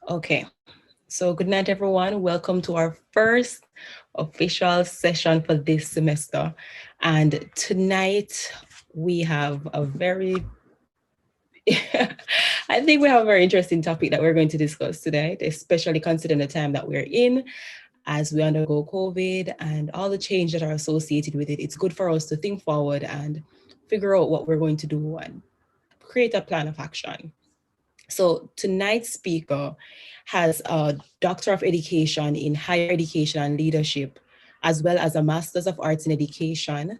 Okay, so good night, everyone. Welcome to our first official session for this semester. And tonight we have a very, I think we have a very interesting topic that we're going to discuss today, especially considering the time that we're in as we undergo COVID and all the change that are associated with it. It's good for us to think forward and figure out what we're going to do and create a plan of action. So tonight's speaker has a Doctor of Education in Higher Education and Leadership, as well as a Master's of Arts in Education,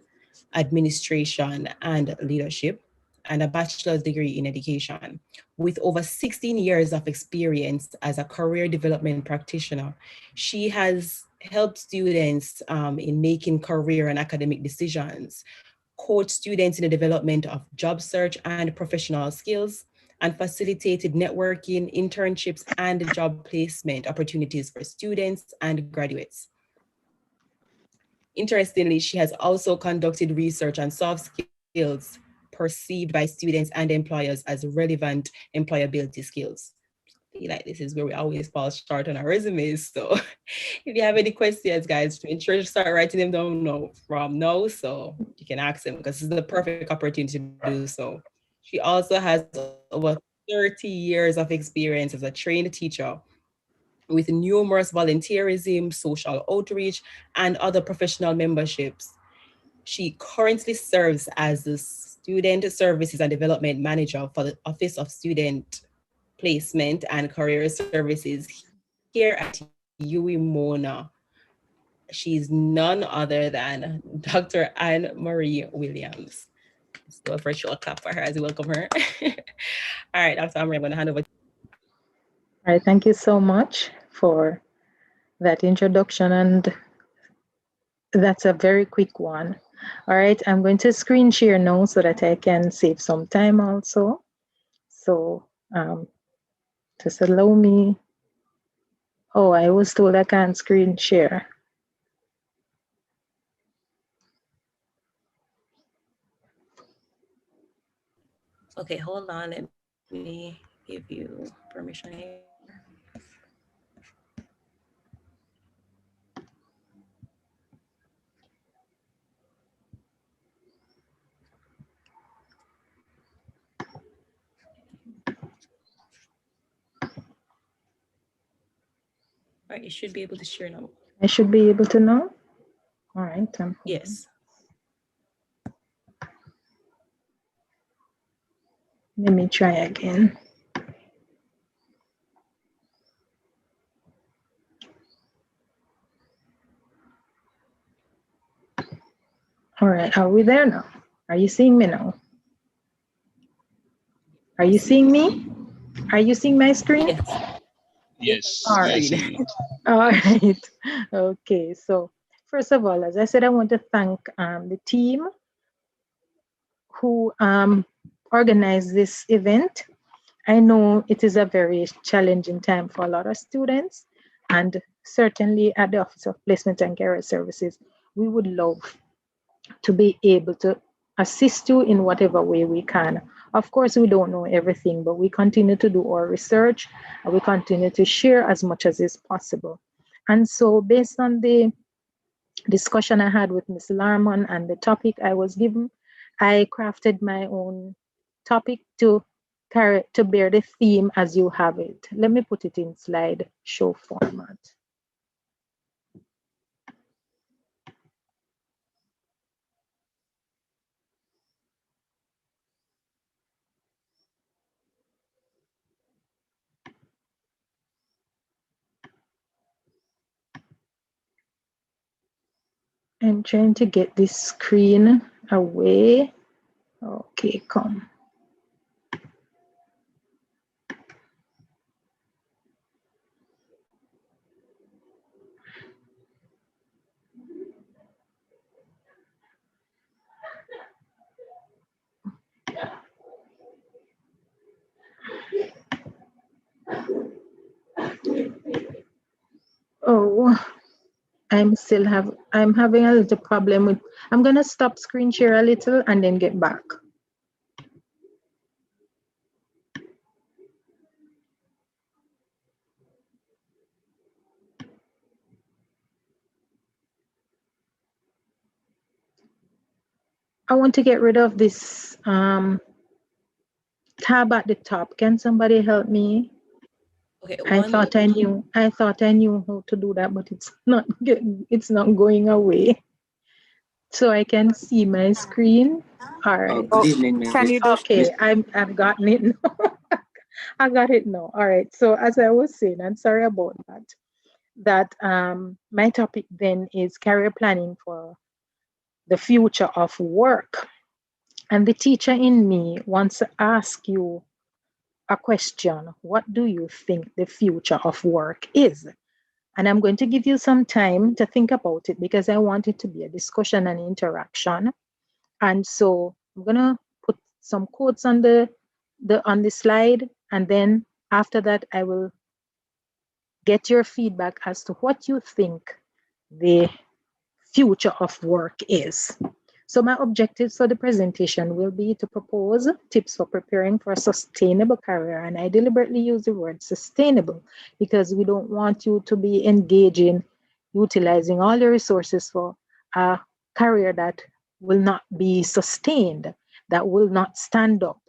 Administration, and Leadership, and a bachelor's degree in education. With over 16 years of experience as a career development practitioner, she has helped students in making career and academic decisions, coach students in the development of job search and professional skills, and facilitated networking, internships, and job placement opportunities for students and graduates. Interestingly, she has also conducted research on soft skills perceived by students and employers as relevant employability skills. I feel like this is where we always fall short on our resumes. So if you have any questions, guys, ensure to start writing them down from now so you can ask them because this is the perfect opportunity to do so. She also has over 30 years of experience as a trained teacher with numerous volunteerism, social outreach, and other professional memberships. She currently serves as the Student Services and Development Manager for the Office of Student Placement and Career Services here at UWI Mona. She's none other than Dr. Anne Marie Williams. Let's do a virtual clap for her as we welcome her. All right, Dr. Anne Marie, I'm going to hand over. All right, thank you so much for that introduction, and that's a very quick one. All right, I'm going to screen share now so that I can save some time also. So just allow me. Oh, I was told I can't screen share. Okay, hold on. Let me give you permission here. All right, you should be able to share now. I should be able to know. All right, Yes. Let me try again. All right, are we there now? Are you seeing me now? Are you seeing me? Are you seeing my screen? Yes. Yes, All we are right. seeing it. All right. Okay. So, first of all, as I said, I want to thank the team who organized this event. I know it is a very challenging time for a lot of students, and certainly at the Office of Placement and Career Services, we would love to be able to assist you in whatever way we can. Of course, we don't know everything, but we continue to do our research and we continue to share as much as is possible. And so, based on the discussion I had with Ms. Larmon and the topic I was given, I crafted my own topic to carry to bear the theme as you have it. Let me put it in slide show format. I'm trying to get this screen away. Okay, come. Oh, I'm having a little problem with, I'm gonna stop screen share a little and then get back. I want to get rid of this tab at the top. Can somebody help me? Okay, I thought I knew how to do that, but it's not going away. So I can see my screen. All right. Good evening, Can Miss. you do? Okay, I've gotten it now. I got it now. All right. So as I was saying, I'm sorry about that. My topic then is career planning for the future of work. And the teacher in me wants to ask you a question. What do you think the future of work is? And I'm going to give you some time to think about it because I want it to be a discussion and interaction. And so I'm gonna put some quotes on the slide, and then after that, I will get your feedback as to what you think the future of work is. So my objectives for the presentation will be to propose tips for preparing for a sustainable career. And I deliberately use the word sustainable because we don't want you to be engaging, utilizing all your resources for a career that will not be sustained, that will not stand up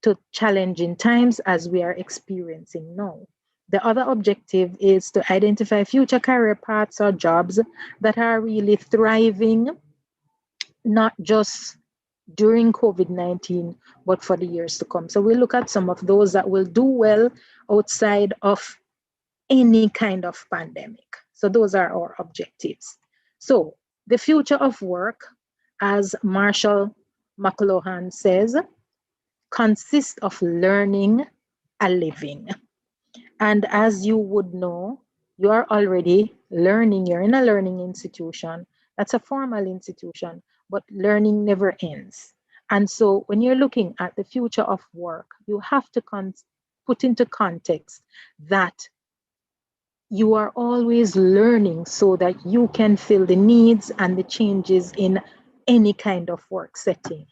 to challenging times as we are experiencing now. The other objective is to identify future career paths or jobs that are really thriving, not just during COVID-19, but for the years to come. So we look at some of those that will do well outside of any kind of pandemic. So those are our objectives. So the future of work, as Marshall McLuhan says, consists of learning a living. And as you would know, you are already learning, you're in a learning institution. That's a formal institution, but learning never ends. And so when you're looking at the future of work, you have to put into context that you are always learning so that you can fill the needs and the changes in any kind of work setting.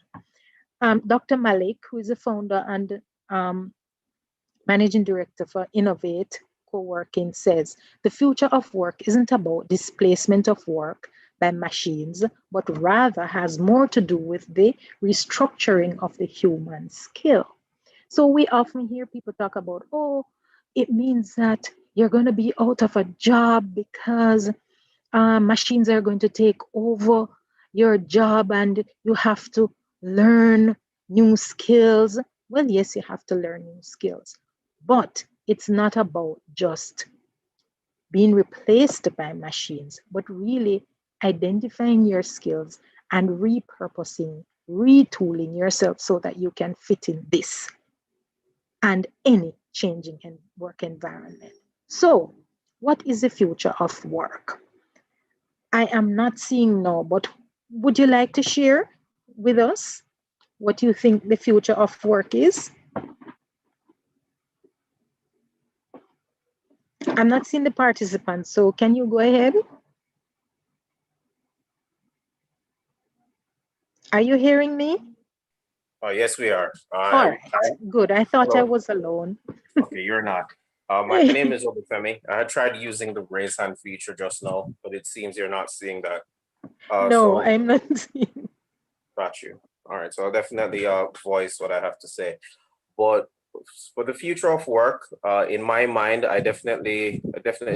Dr. Malik, who is the founder and managing director for Innovate Co-working, says the future of work isn't about displacement of work by machines, but rather has more to do with the restructuring of the human skill. So we often hear people talk about, oh, it means that you're going to be out of a job because machines are going to take over your job and you have to learn new skills. Well, yes, you have to learn new skills, but it's not about just being replaced by machines, but really identifying your skills and repurposing, retooling yourself so that you can fit in this and any changing work environment. So, what is the future of work? I am not seeing now, but would you like to share with us what you think the future of work is? I'm not seeing the participants, so can you go ahead? Are you hearing me? Oh, yes, we are. All right, good. I thought I Hello. was alone. Okay, you're not. My name is Obafemi. I had tried using the raise hand feature just now, but it seems you're not seeing that. No, So I'm not seeing. got you. All right, so I'll definitely voice what I have to say. But for the future of work, in my mind, I definitely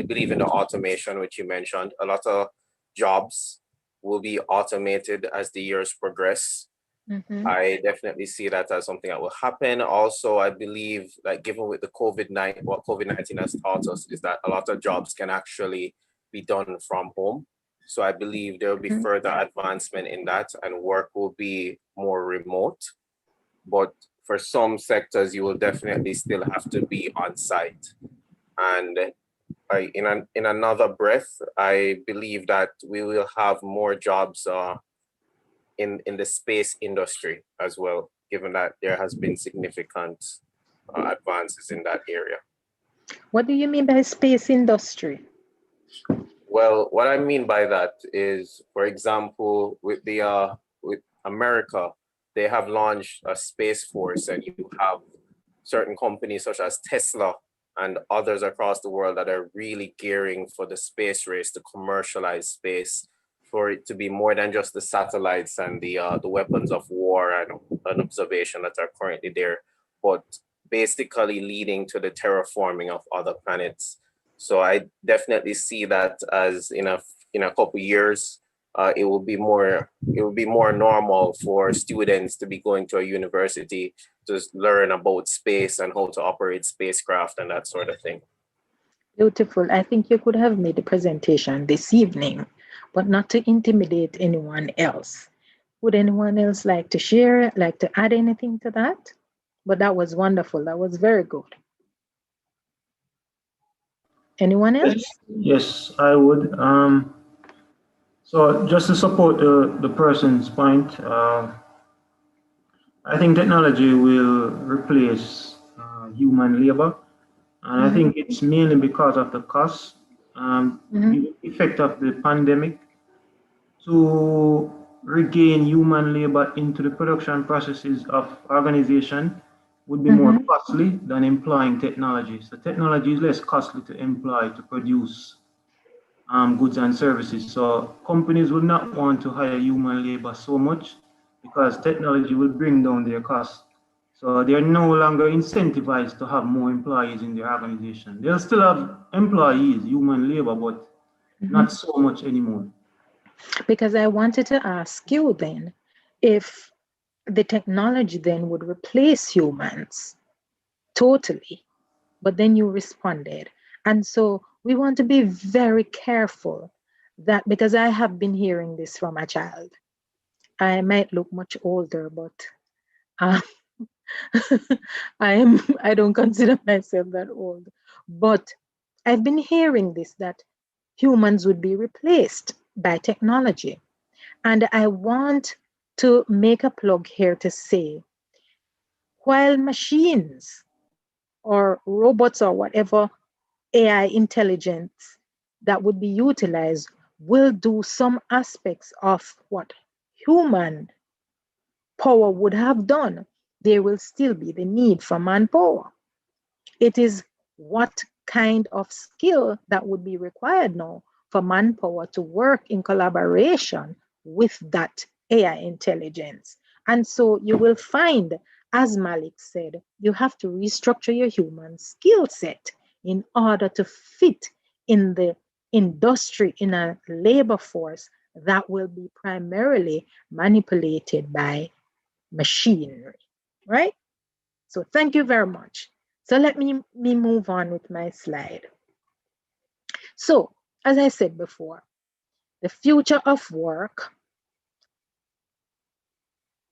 believe in the automation, which you mentioned. A lot of jobs will be automated as the years progress. Mhm. I definitely see that as something that will happen. Also, I believe that given with the COVID-19, what COVID-19 has taught us is that a lot of jobs can actually be done from home. So I believe there will be Mhm. further advancement in that and work will be more remote. But for some sectors, you will definitely still have to be on site. And in another breath, I believe that we will have more jobs in the space industry as well, given that there has been significant advances in that area. What do you mean by space industry? Well, what I mean by that is, for example, with America, they have launched a space force, and you have certain companies such as Tesla and others across the world that are really gearing for the space race to commercialize space for it to be more than just the satellites and the weapons of war and observation that are currently there, but basically leading to the terraforming of other planets. So I definitely see that as in a couple years, it will be more normal for students to be going to a university to learn about space and how to operate spacecraft and that sort of thing. Beautiful. I think you could have made the presentation this evening, but not to intimidate anyone else. Would anyone else like to share, like to add anything to that? But that was wonderful. That was very good. Anyone else? Yes, I would. So just to support the person's point, I think technology will replace human labor, and I think it's mainly because of the cost, the effect of the pandemic. To regain human labor into the production processes of organization would be more costly than employing technology. So technology is less costly to employ to produce goods and services. So companies will not want to hire human labor so much because technology will bring down their costs. So they are no longer incentivized to have more employees in their organization. They'll still have employees, human labor, but not so much anymore. Because I wanted to ask you then if the technology then would replace humans totally, but then you responded. And so we want to be very careful that, because I have been hearing this from a child. I might look much older, but uh, I don't consider myself that old. But I've been hearing this, that humans would be replaced by technology. And I want to make a plug here to say, while machines or robots or whatever AI intelligence that would be utilized will do some aspects of what human power would have done, there will still be the need for manpower. It is what kind of skill that would be required now for manpower to work in collaboration with that AI intelligence. And so you will find, as Malik said, you have to restructure your human skill set in order to fit in the industry, in a labor force that will be primarily manipulated by machinery, right? So thank you very much. So let me move on with my slide. So, as I said before, the future of work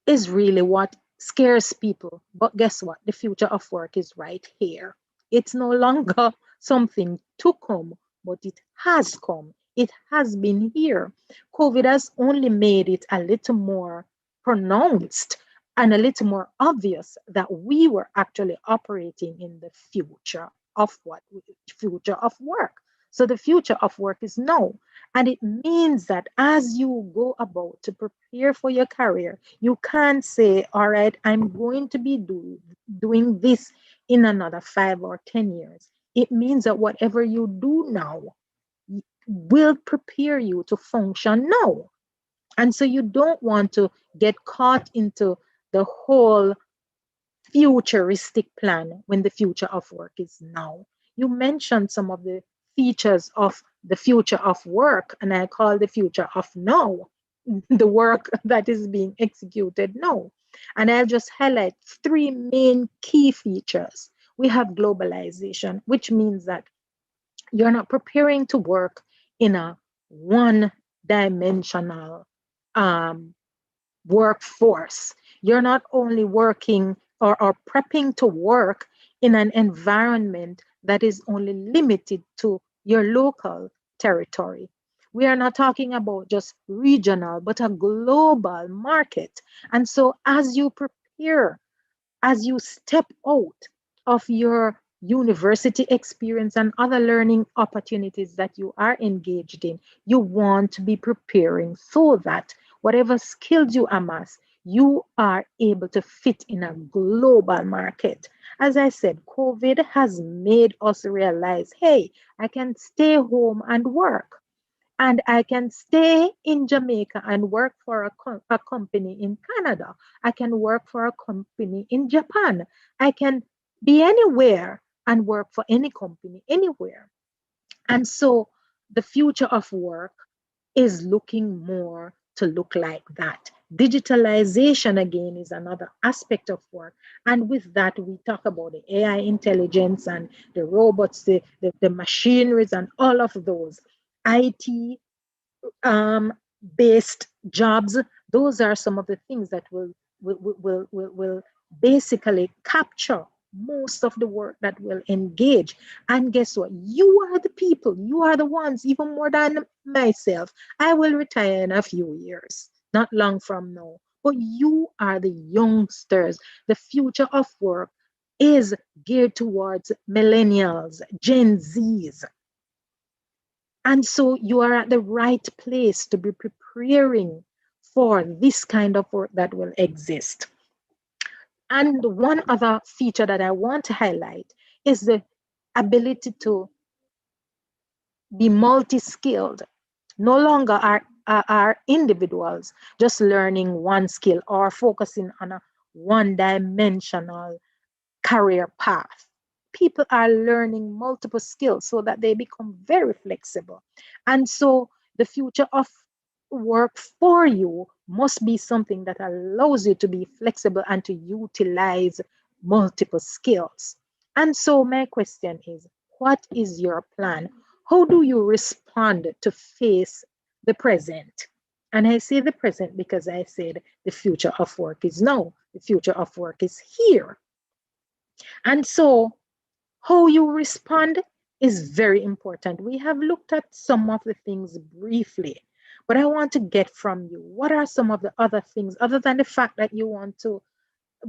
is really what scares people. But guess what? The future of work is right here. It's no longer something to come, but it has come. It has been here. COVID has only made it a little more pronounced and a little more obvious that we were actually operating in the future of what? Future of work. So the future of work is now. And it means that as you go about to prepare for your career, you can't say, all right, I'm going to be doing this in another 5 or 10 years. It means that whatever you do now will prepare you to function now. And so you don't want to get caught into the whole futuristic plan when the future of work is now. You mentioned some of the features of the future of work, and I call the future of now the work that is being executed now. And I'll just highlight 3 main key features. We have globalization, which means that you're not preparing to work in a one-dimensional workforce. You're not only working or prepping to work in an environment that is only limited to your local territory. We are not talking about just regional, but a global market. And so as you prepare, as you step out of your university experience and other learning opportunities that you are engaged in, you want to be preparing so that whatever skills you amass, you are able to fit in a global market. As I said, COVID has made us realize, hey, I can stay home and work. And I can stay in Jamaica and work for a company in Canada. I can work for a company in Japan. I can be anywhere and work for any company anywhere. And so the future of work is looking more to look like that. Digitalization, again, is another aspect of work. And with that, we talk about the AI intelligence and the robots, the machineries, and all of those. IT based jobs, those are some of the things that will basically capture most of the work that will engage. And guess what? You are the people, you are the ones, even more than myself. I will retire in a few years, not long from now. But you are the youngsters. The future of work is geared towards millennials, Gen Zs. And so you are at the right place to be preparing for this kind of work that will exist. And one other feature that I want to highlight is the ability to be multi-skilled. No longer are individuals just learning one skill or focusing on a one-dimensional career path. People are learning multiple skills so that they become very flexible. And so the future of work for you must be something that allows you to be flexible and to utilize multiple skills. And so my question is, what is your plan? How do you respond to face the present? And I say the present because I said the future of work is now. The future of work is here. And so how you respond is very important. We have looked at some of the things briefly, but I want to get from you, what are some of the other things other than the fact that you want to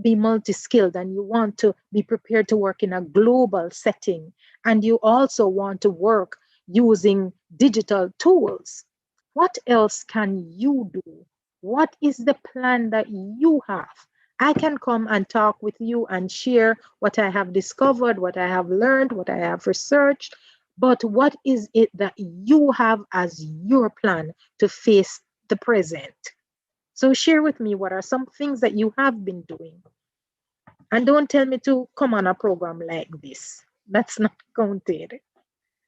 be multi-skilled and you want to be prepared to work in a global setting, and you also want to work using digital tools? What else can you do? What is the plan that you have? I can come and talk with you and share what I have discovered, what I have learned, what I have researched. But what is it that you have as your plan to face the present? So share with me what are some things that you have been doing. And don't tell me to come on a program like this. That's not counted.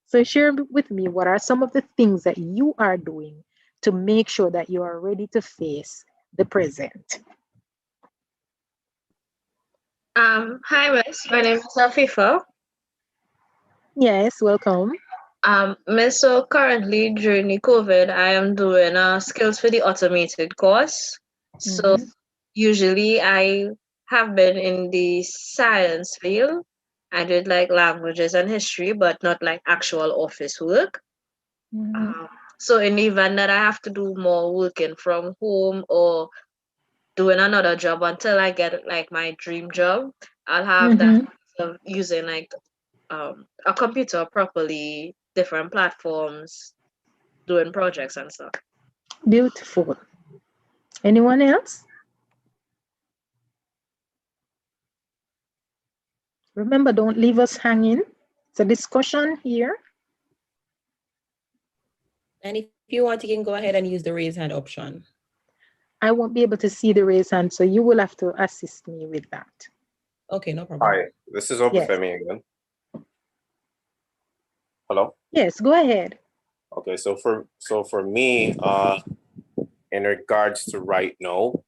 So share with me what are some of the things that you are doing to make sure that you are ready to face the present. Hi, Miss. My name is Afifa. Yes, welcome. Miss, so currently during the COVID, I am doing skills for the automated course. So usually I have been in the science field. I did like languages and history, but not like actual office work. So in the event that I have to do more working from home or doing another job until I get like my dream job, I'll have that of using like a computer properly, different platforms, doing projects and stuff. Beautiful. Anyone else? Remember, don't leave us hanging. It's a discussion here. And if you want, you can go ahead and use the raise hand option. I won't be able to see the raise hand, so you will have to assist me with that. Okay, no problem. Hi, this is Obafemi again. Hello? Yes, go ahead. Okay, so for me, in regards to right now,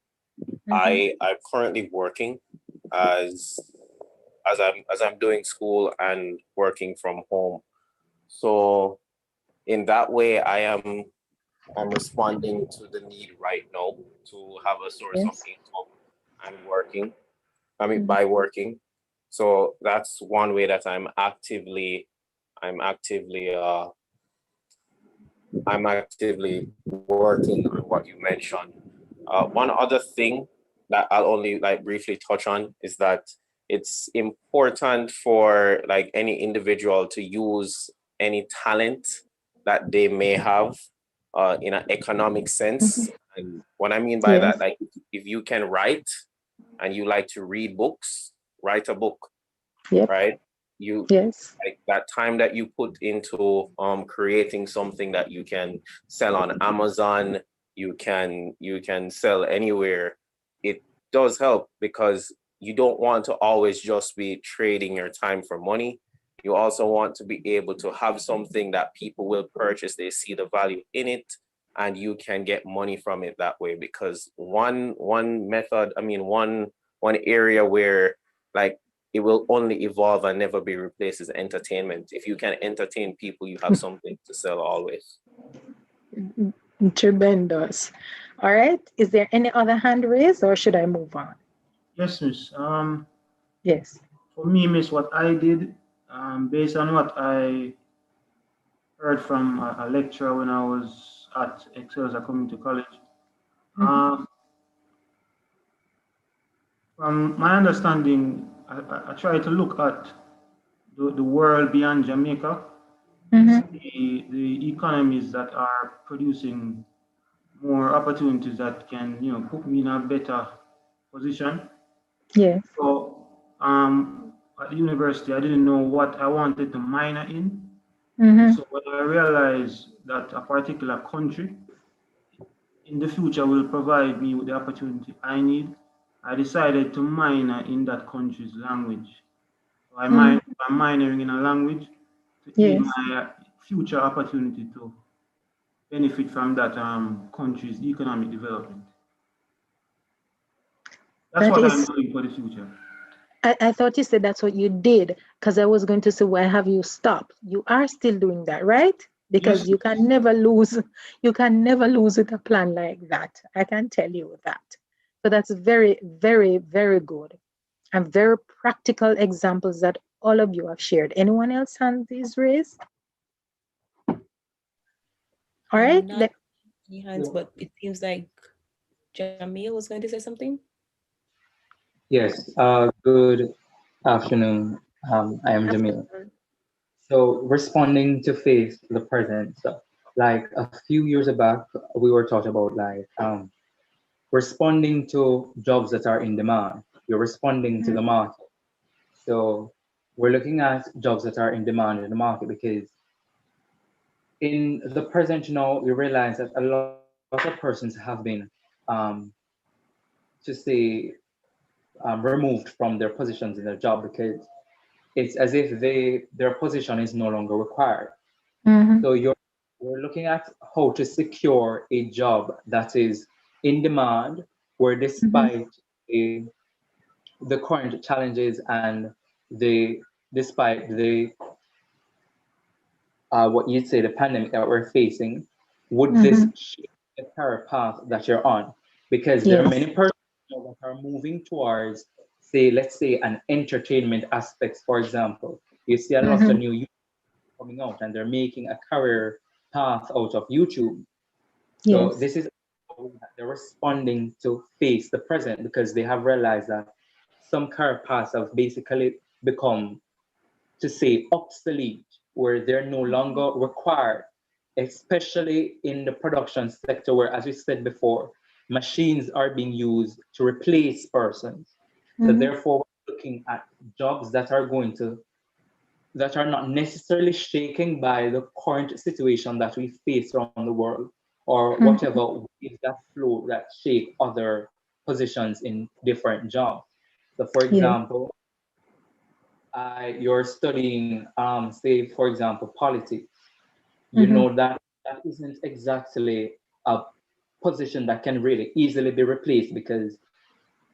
I'm currently working as I'm doing school and working from home. So in that way, I'm responding to the need right now to have a source of income and working. By working. So that's one way that I'm actively working on what you mentioned. One other thing that I'll only like briefly touch on is that it's important for like any individual to use any talent that they may have in an economic sense. And what I mean by that, like if you can write and you like to read books, write a book, right? You Yes. like that time that you put into creating something that you can sell on Amazon, you can sell anywhere. It does help because you don't want to always just be trading your time for money. You also want to be able to have something that people will purchase. They see the value in it, and you can get money from it that way. Because one method, I mean, one area where like it will only evolve and never be replaced is entertainment. If you can entertain people, you have something to sell always. Tremendous. All right. Is there any other hand raised, or should I move on? Yes, Miss. Yes. For me, Miss, what I did, based on what I heard from a lecturer when I was at Excelsior Community College, from my understanding, I try to look at the world beyond Jamaica, the economies that are producing more opportunities that can, put me in a better position. Yes. So, at the university, I didn't know what I wanted to minor in. So when I realized that a particular country in the future will provide me with the opportunity I need, I decided to minor in that country's language. So I'm minoring in a language to aid Yes. my future opportunity to benefit from that country's economic development. That's That what is, I'm doing for the future. I thought you said that's what you did, because I was going to say, why have you stopped? You are still doing that, right? Because Yes. you can never lose. You can never lose with a plan like that. I can tell you that. So that's very, very, very good, and very practical examples that all of you have shared. Anyone else hand is raised? All right. Not any hands, but it seems like Jamil was going to say something. Yes, good afternoon. I am Jamil. So responding to face the present. So like a few years back, we were talking about like responding to jobs that are in demand. You're responding to the market. So we're looking at jobs that are in demand in the market because in the present now, we realize that a lot of persons have been um, to say removed from their positions in their job because it's as if their position is no longer required. So we're looking at how to secure a job that is in demand, where despite the current challenges and despite the what you'd say the pandemic that we're facing, would this shape the career path that you're on? Because there are many persons that are moving towards, say, let's say an entertainment aspect, for example. You see a lot of new YouTubers coming out and they're making a career path out of YouTube. So this is they're responding to face the present because they have realized that some career paths have basically become, to say, obsolete, where they're no longer required, especially in the production sector, where, as we said before, machines are being used to replace persons. So therefore, we're looking at jobs that are not necessarily shaken by the current situation that we face around the world, or whatever waves that flow that shape other positions in different jobs. So for example, you're studying, say, for example, politics. You know that isn't exactly a position that can really easily be replaced because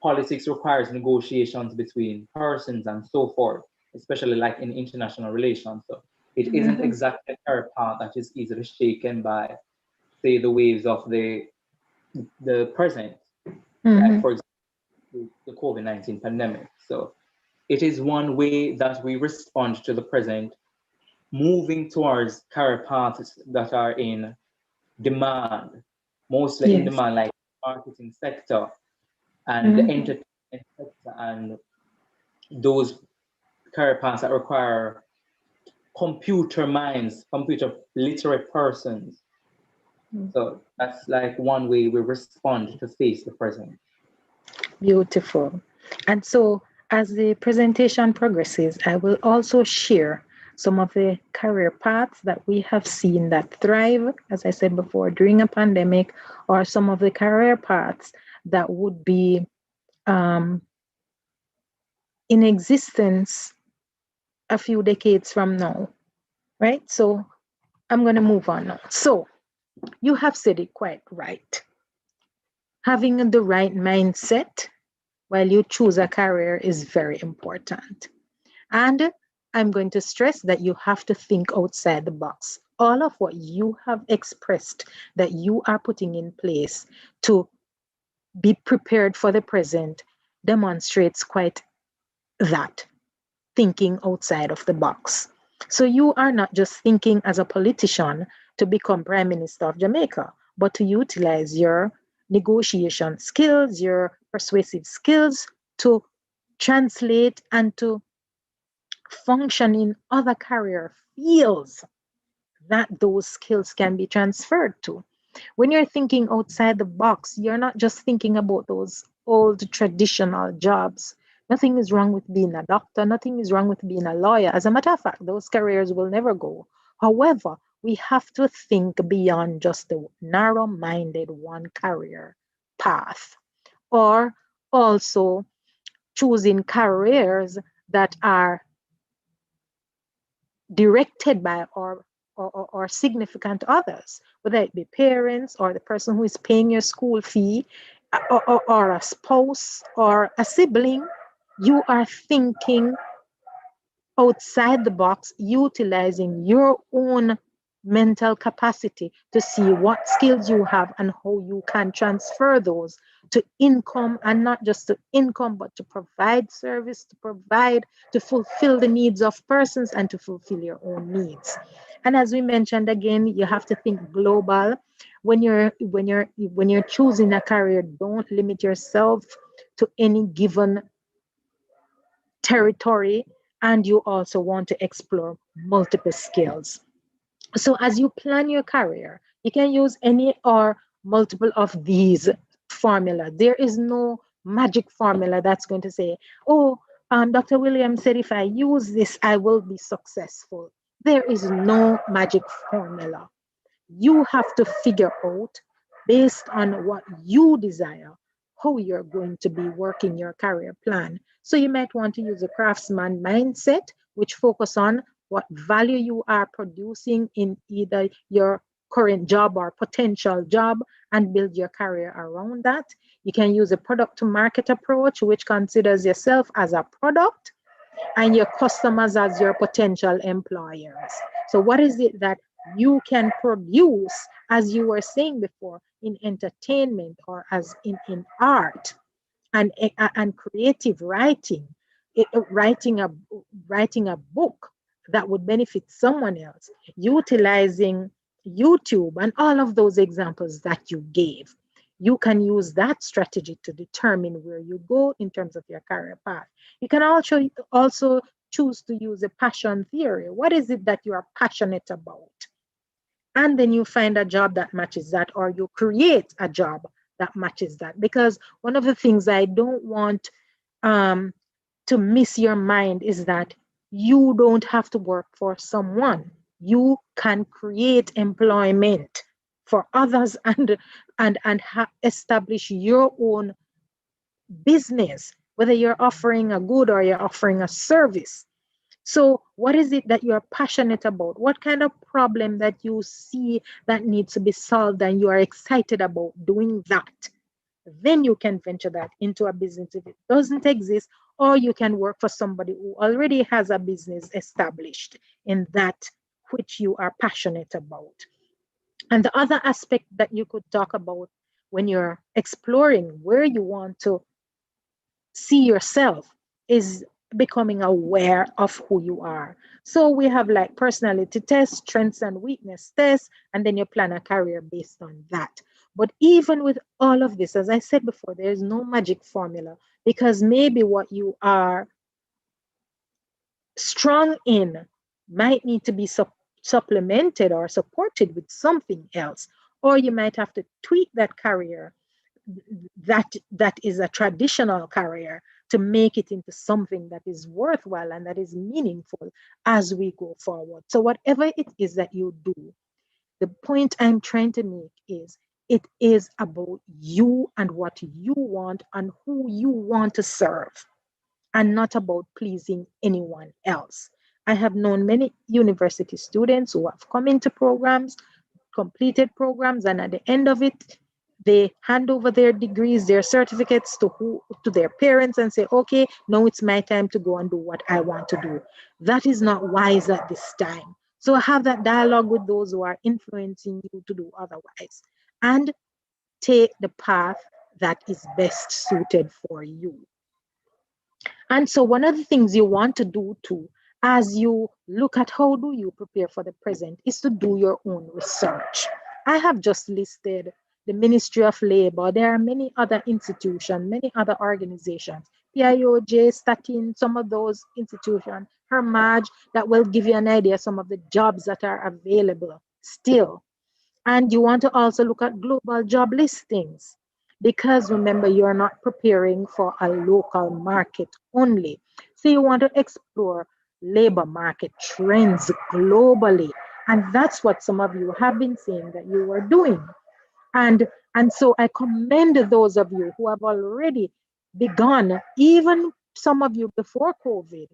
politics requires negotiations between persons and so forth, especially like in international relations. So it isn't exactly a career path that is easily shaken by, say, the waves of the present, like for example, the COVID-19 pandemic. So it is one way that we respond to the present, moving towards career paths that are in demand, mostly in demand, like marketing sector and the entertainment sector, and those career paths that require computer minds, computer literate persons. So that's like one way we respond to face the present. Beautiful. And so As the presentation progresses, I will also share some of the career paths that we have seen that thrive, as I said before, during a pandemic, or some of the career paths that would be in existence a few decades from now, right? So I'm going to move on now. So you have said it quite right. Having the right mindset while you choose a career is very important. And I'm going to stress that you have to think outside the box. All of what you have expressed that you are putting in place to be prepared for the present demonstrates quite that, thinking outside of the box. So you are not just thinking as a politician to become Prime Minister of Jamaica, but to utilize your negotiation skills, your persuasive skills to translate and to function in other career fields that those skills can be transferred to. When you're thinking outside the box, you're not just thinking about those old traditional jobs. Nothing is wrong with being a doctor. Nothing is wrong with being a lawyer. As a matter of fact, those careers will never go. However, we have to think beyond just the narrow-minded one career path, or also choosing careers that are directed by or significant others, whether it be parents or the person who is paying your school fee, or a spouse or a sibling. You are thinking outside the box, utilizing your own mental capacity to see what skills you have and how you can transfer those to income, and not just to income, but to provide service, to fulfill the needs of persons and to fulfill your own needs. And as we mentioned again, you have to think global. When you're choosing a career, don't limit yourself to any given territory, and you also want to explore multiple skills. So as you plan your career, you can use any or multiple of these formula. There is no magic formula that's going to say, oh, Dr. Williams said if I use this, I will be successful. There is no magic formula. You have to figure out, based on what you desire, how you're going to be working your career plan. So you might want to use a craftsman mindset, which focus on what value you are producing in either your current job or potential job, and build your career around that. You can use a product to market approach, which considers yourself as a product and your customers as your potential employers. So what is it that you can produce, as you were saying before, in entertainment or as in art and creative writing, writing a book that would benefit someone else, utilizing YouTube and all of those examples that you gave. You can use that strategy to determine where you go in terms of your career path. You can also choose to use a passion theory. What is it that you are passionate about? And then you find a job that matches that, or you create a job that matches that. Because one of the things I don't want to miss your mind is that you don't have to work for someone. You can create employment for others and establish your own business, whether you're offering a good or you're offering a service. So what is it that you're passionate about? What kind of problem that you see that needs to be solved and you are excited about doing that? Then you can venture that into a business if it doesn't exist, or you can work for somebody who already has a business established in that which you are passionate about. And the other aspect that you could talk about when you're exploring where you want to see yourself is becoming aware of who you are. So we have like personality tests, strengths and weakness tests, and then you plan a career based on that. But even with all of this, as I said before, there is no magic formula, because maybe what you are strong in might need to be supplemented or supported with something else, or you might have to tweak that career that is a traditional career to make it into something that is worthwhile and that is meaningful as we go forward. So whatever it is that you do, the point I'm trying to make is it is about you and what you want and who you want to serve, and not about pleasing anyone else. I have known many university students who have come into programs, completed programs, and at the end of it, they hand over their degrees, their certificates to their parents and say, okay, now it's my time to go and do what I want to do. That is not wise at this time. So have that dialogue with those who are influencing you to do otherwise, and take the path that is best suited for you. And so one of the things you want to do too, as you look at how do you prepare for the present, is to do your own research. I have just listed the Ministry of Labor. There are many other institutions, many other organizations, PIOJ, Statin, some of those institutions, Hermage, that will give you an idea of some of the jobs that are available still. And you want to also look at global job listings, because remember, you're not preparing for a local market only. So you want to explore labor market trends globally. And that's what some of you have been saying that you were doing. And so I commend those of you who have already begun, even some of you before COVID,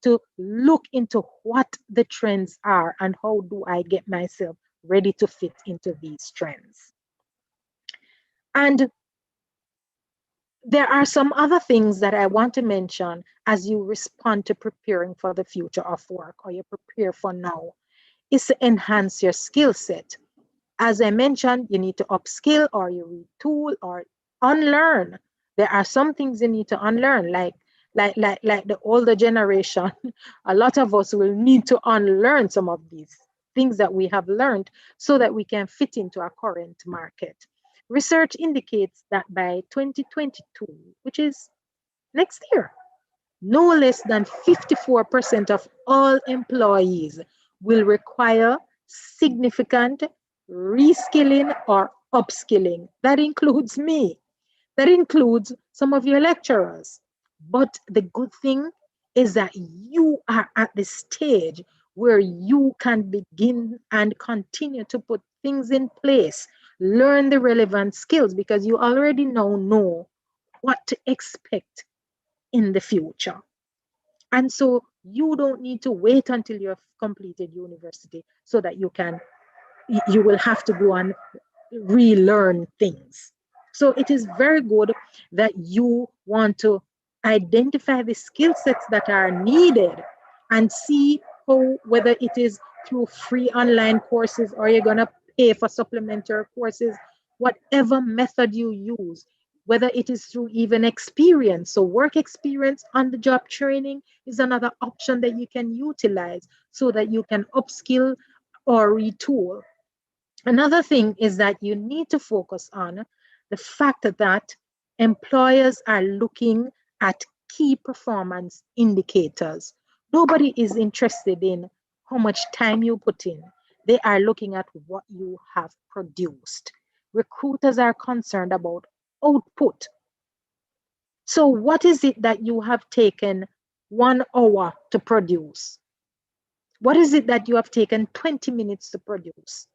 to look into what the trends are and how do I get myself ready to fit into these trends. And there are some other things that I want to mention as you respond to preparing for the future of work, or you prepare for now, is to enhance your skill set. As I mentioned, you need to upskill, or you retool, or unlearn. There are some things you need to unlearn, like the older generation. A lot of us will need to unlearn some of these things that we have learned so that we can fit into our current market. Research indicates that by 2022, which is next year, no less than 54% of all employees will require significant reskilling or upskilling. That includes me. That includes some of your lecturers. But the good thing is that you are at the stage where you can begin and continue to put things in place, learn the relevant skills, because you already now know what to expect in the future. And so you don't need to wait until you've completed university so that you will have to go and relearn things. So it is very good that you want to identify the skill sets that are needed and see how, whether it is through free online courses or you're going to pay for supplementary courses, whatever method you use, whether it is through even experience. So work experience, on-the-job training is another option that you can utilize so that you can upskill or retool. Another thing is that you need to focus on the fact that employers are looking at key performance indicators. Nobody is interested in how much time you put in. They are looking at what you have produced. Recruiters are concerned about output. So what is it that you have taken 1 hour to produce? What is it that you have taken 20 minutes to produce?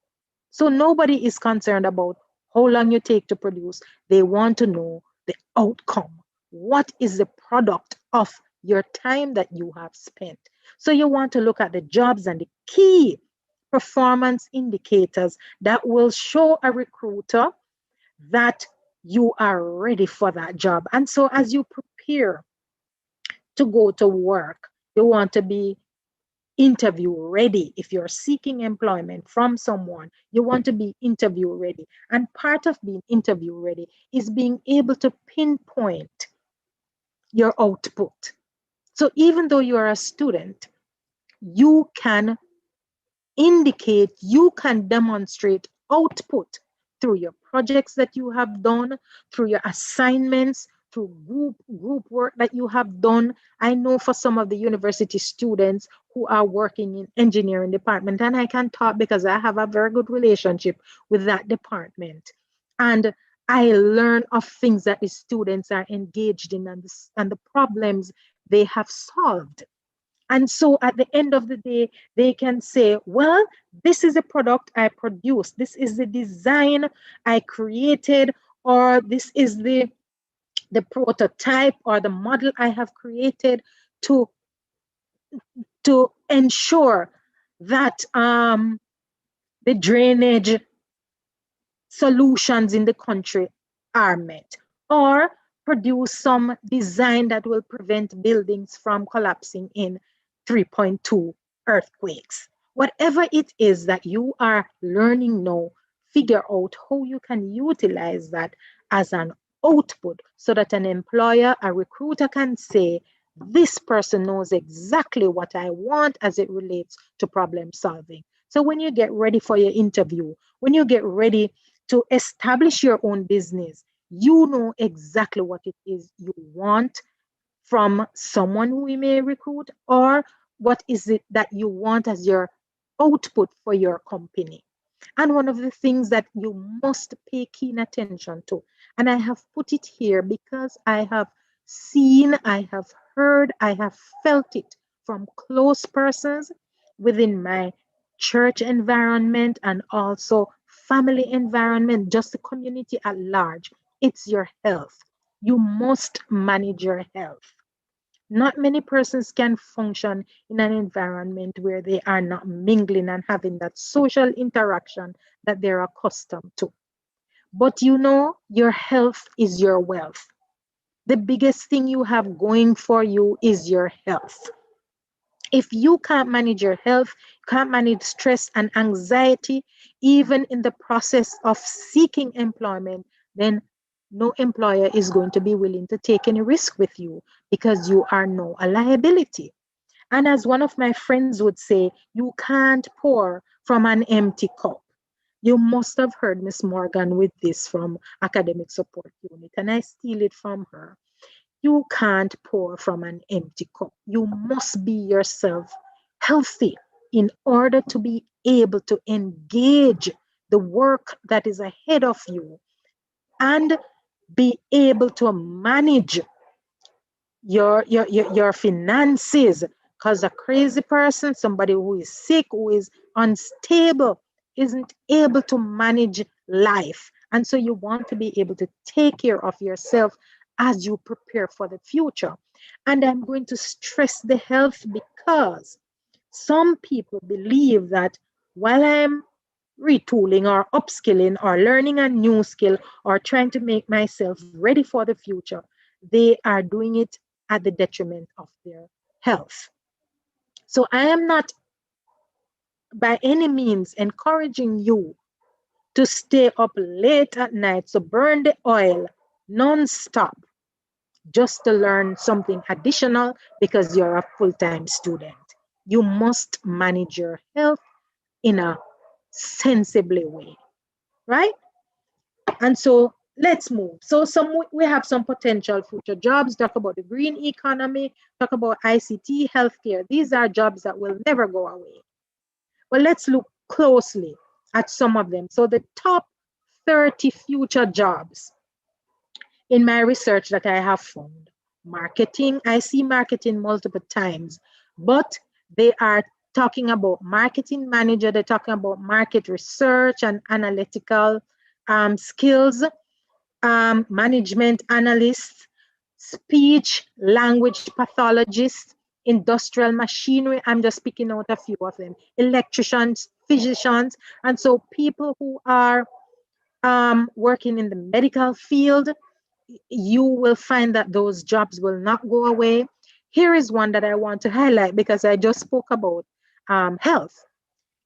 So nobody is concerned about how long you take to produce. They want to know the outcome. What is the product of your time that you have spent? So you want to look at the jobs and the key performance indicators that will show a recruiter that you are ready for that job. And so as you prepare to go to work, you want to be interview ready. If you're seeking employment from someone, you want to be interview ready. And part of being interview ready is being able to pinpoint your output. So even though you are a student, you can indicate, you can demonstrate output through your projects that you have done, through your assignments, through group work that you have done. I know for some of the university students who are working in engineering department, and I can talk because I have a very good relationship with that department. And I learn of things that the students are engaged in and the problems they have solved. And so at the end of the day, they can say, well, this is a product I produced. This is the design I created, or this is the prototype or the model I have created to ensure that the drainage solutions in the country are met, or produce some design that will prevent buildings from collapsing in 3.2 earthquakes. Whatever it is that you are learning now, figure out how you can utilize that as an output so that an employer, a recruiter can say, this person knows exactly what I want as it relates to problem solving. So when you get ready for your interview, when you get ready to establish your own business, you know exactly what it is you want from someone who you may recruit, or what is it that you want as your output for your company. And one of the things that you must pay keen attention to, and I have put it here because I have seen, I have heard, I have felt it from close persons within my church environment and also family environment, just the community at large. It's your health. You must manage your health. Not many persons can function in an environment where they are not mingling and having that social interaction that they're accustomed to. But you know, your health is your wealth. The biggest thing you have going for you is your health. If you can't manage your health, can't manage stress and anxiety, even in the process of seeking employment, then no employer is going to be willing to take any risk with you because you are now a liability. And as one of my friends would say, you can't pour from an empty cup. You must have heard Miss Morgan with this from Academic Support Unit, and I steal it from her. You can't pour from an empty cup. You must be yourself healthy in order to be able to engage the work that is ahead of you and be able to manage your finances. Because a crazy person, somebody who is sick, who is unstable, isn't able to manage life. And so you want to be able to take care of yourself as you prepare for the future. And I'm going to stress the health because some people believe that while I'm retooling or upskilling or learning a new skill or trying to make myself ready for the future, they are doing it at the detriment of their health. So I am not by any means encouraging you to stay up late at night, so burn the oil non-stop just to learn something additional because you're a full-time student. You must manage your health in a sensibly way, right? And so let's move. So we have some potential future jobs. Talk about the green economy, talk about ICT, healthcare. These are jobs that will never go away. But let's look closely at some of them. So the top 30 future jobs in my research that I have found. Marketing, I see marketing multiple times, but they are talking about marketing manager, they're talking about market research and analytical skills, management analysts, speech language pathologists, industrial machinery. I'm just picking out a few of them. Electricians, physicians, and so people who are working in the medical field, you will find that those jobs will not go away. Here is one that I want to highlight because I just spoke about health.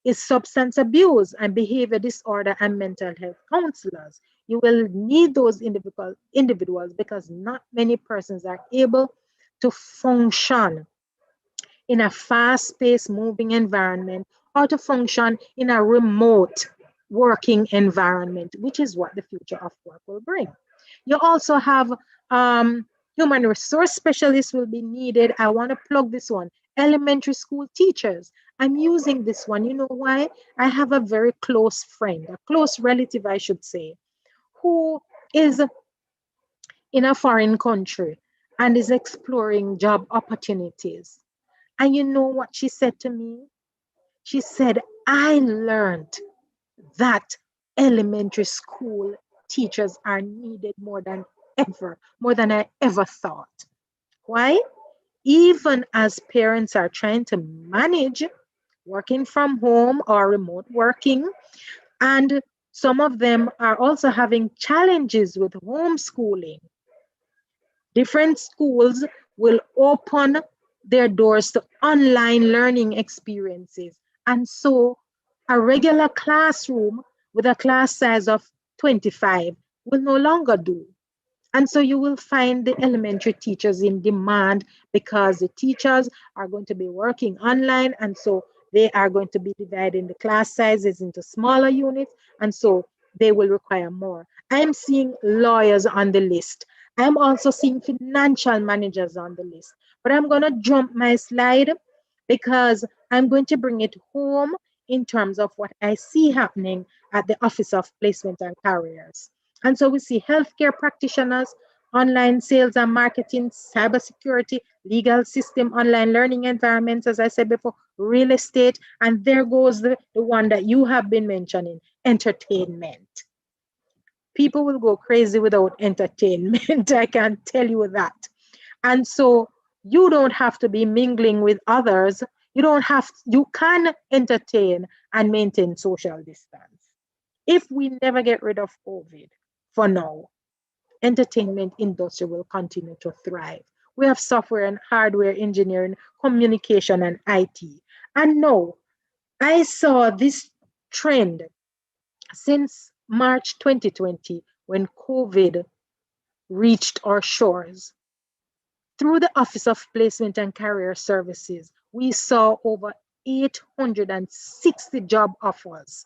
Is substance abuse and behavior disorder and mental health counselors. You will need those individuals because not many persons are able to function in a fast-paced moving environment or to function in a remote working environment, which is what the future of work will bring. You also have human resource specialists will be needed. I want to plug this one. Elementary school teachers. I'm using this one. You know why? I have a very close friend, a close relative, I should say, who is in a foreign country and is exploring job opportunities. And you know what she said to me? She said, I learned that elementary school teachers are needed more than ever, more than I ever thought. Why? Even as parents are trying to manage working from home or remote working, and some of them are also having challenges with homeschooling. Different schools will open their doors to online learning experiences. And so a regular classroom with a class size of 25 will no longer do. And so you will find the elementary teachers in demand because the teachers are going to be working online. And so they are going to be dividing the class sizes into smaller units. And so they will require more. I'm seeing lawyers on the list. I'm also seeing financial managers on the list. But I'm going to jump my slide because I'm going to bring it home in terms of what I see happening at the Office of Placement and Careers. And so we see healthcare practitioners, online sales and marketing, cybersecurity, legal system, online learning environments, as I said before, real estate, and there goes the one that you have been mentioning, entertainment. People will go crazy without entertainment, I can tell you that. And so you don't have to be mingling with others. You can entertain and maintain social distance. If we never get rid of COVID, for now, entertainment industry will continue to thrive. We have software and hardware engineering, communication, and IT. And no, I saw this trend since March 2020 when COVID reached our shores. Through the Office of Placement and Career Services, we saw over 860 job offers.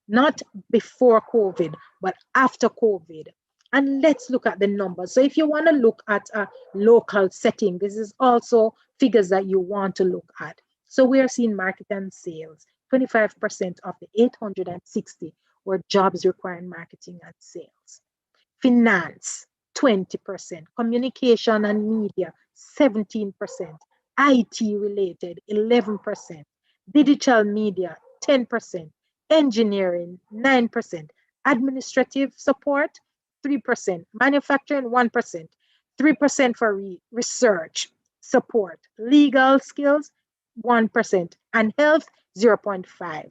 Not before COVID, but after COVID. And let's look at the numbers. So if you want to look at a local setting, this is also figures that you want to look at. So we are seeing market and sales. 25% of the 860 were jobs requiring marketing and sales. Finance, 20%. Communication and media, 17%. IT related, 11%. Digital media, 10%. Engineering, 9%. Administrative support, 3%. Manufacturing, 1%. 3% for research support. Legal skills, 1%. And health, 0.5.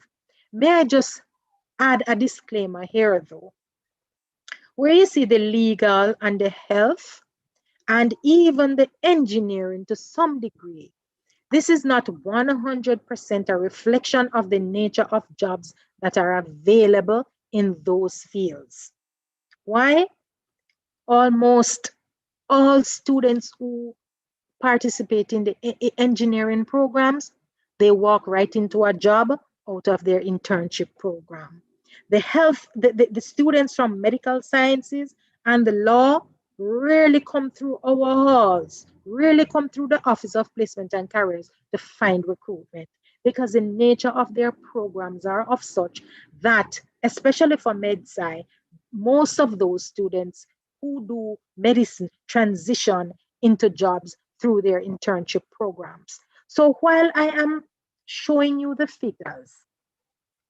May I just add a disclaimer here though? Where you see the legal and the health and even the engineering to some degree, this is not 100% a reflection of the nature of jobs that are available in those fields. Why? Almost all students who participate in the engineering programs, they walk right into a job out of their internship program. The students from medical sciences and the law rarely come through our halls, rarely come through the Office of Placement and Careers to find recruitment because the nature of their programs are of such that, especially for MedSci, most of those students who do medicine transition into jobs through their internship programs. So while I am showing you the figures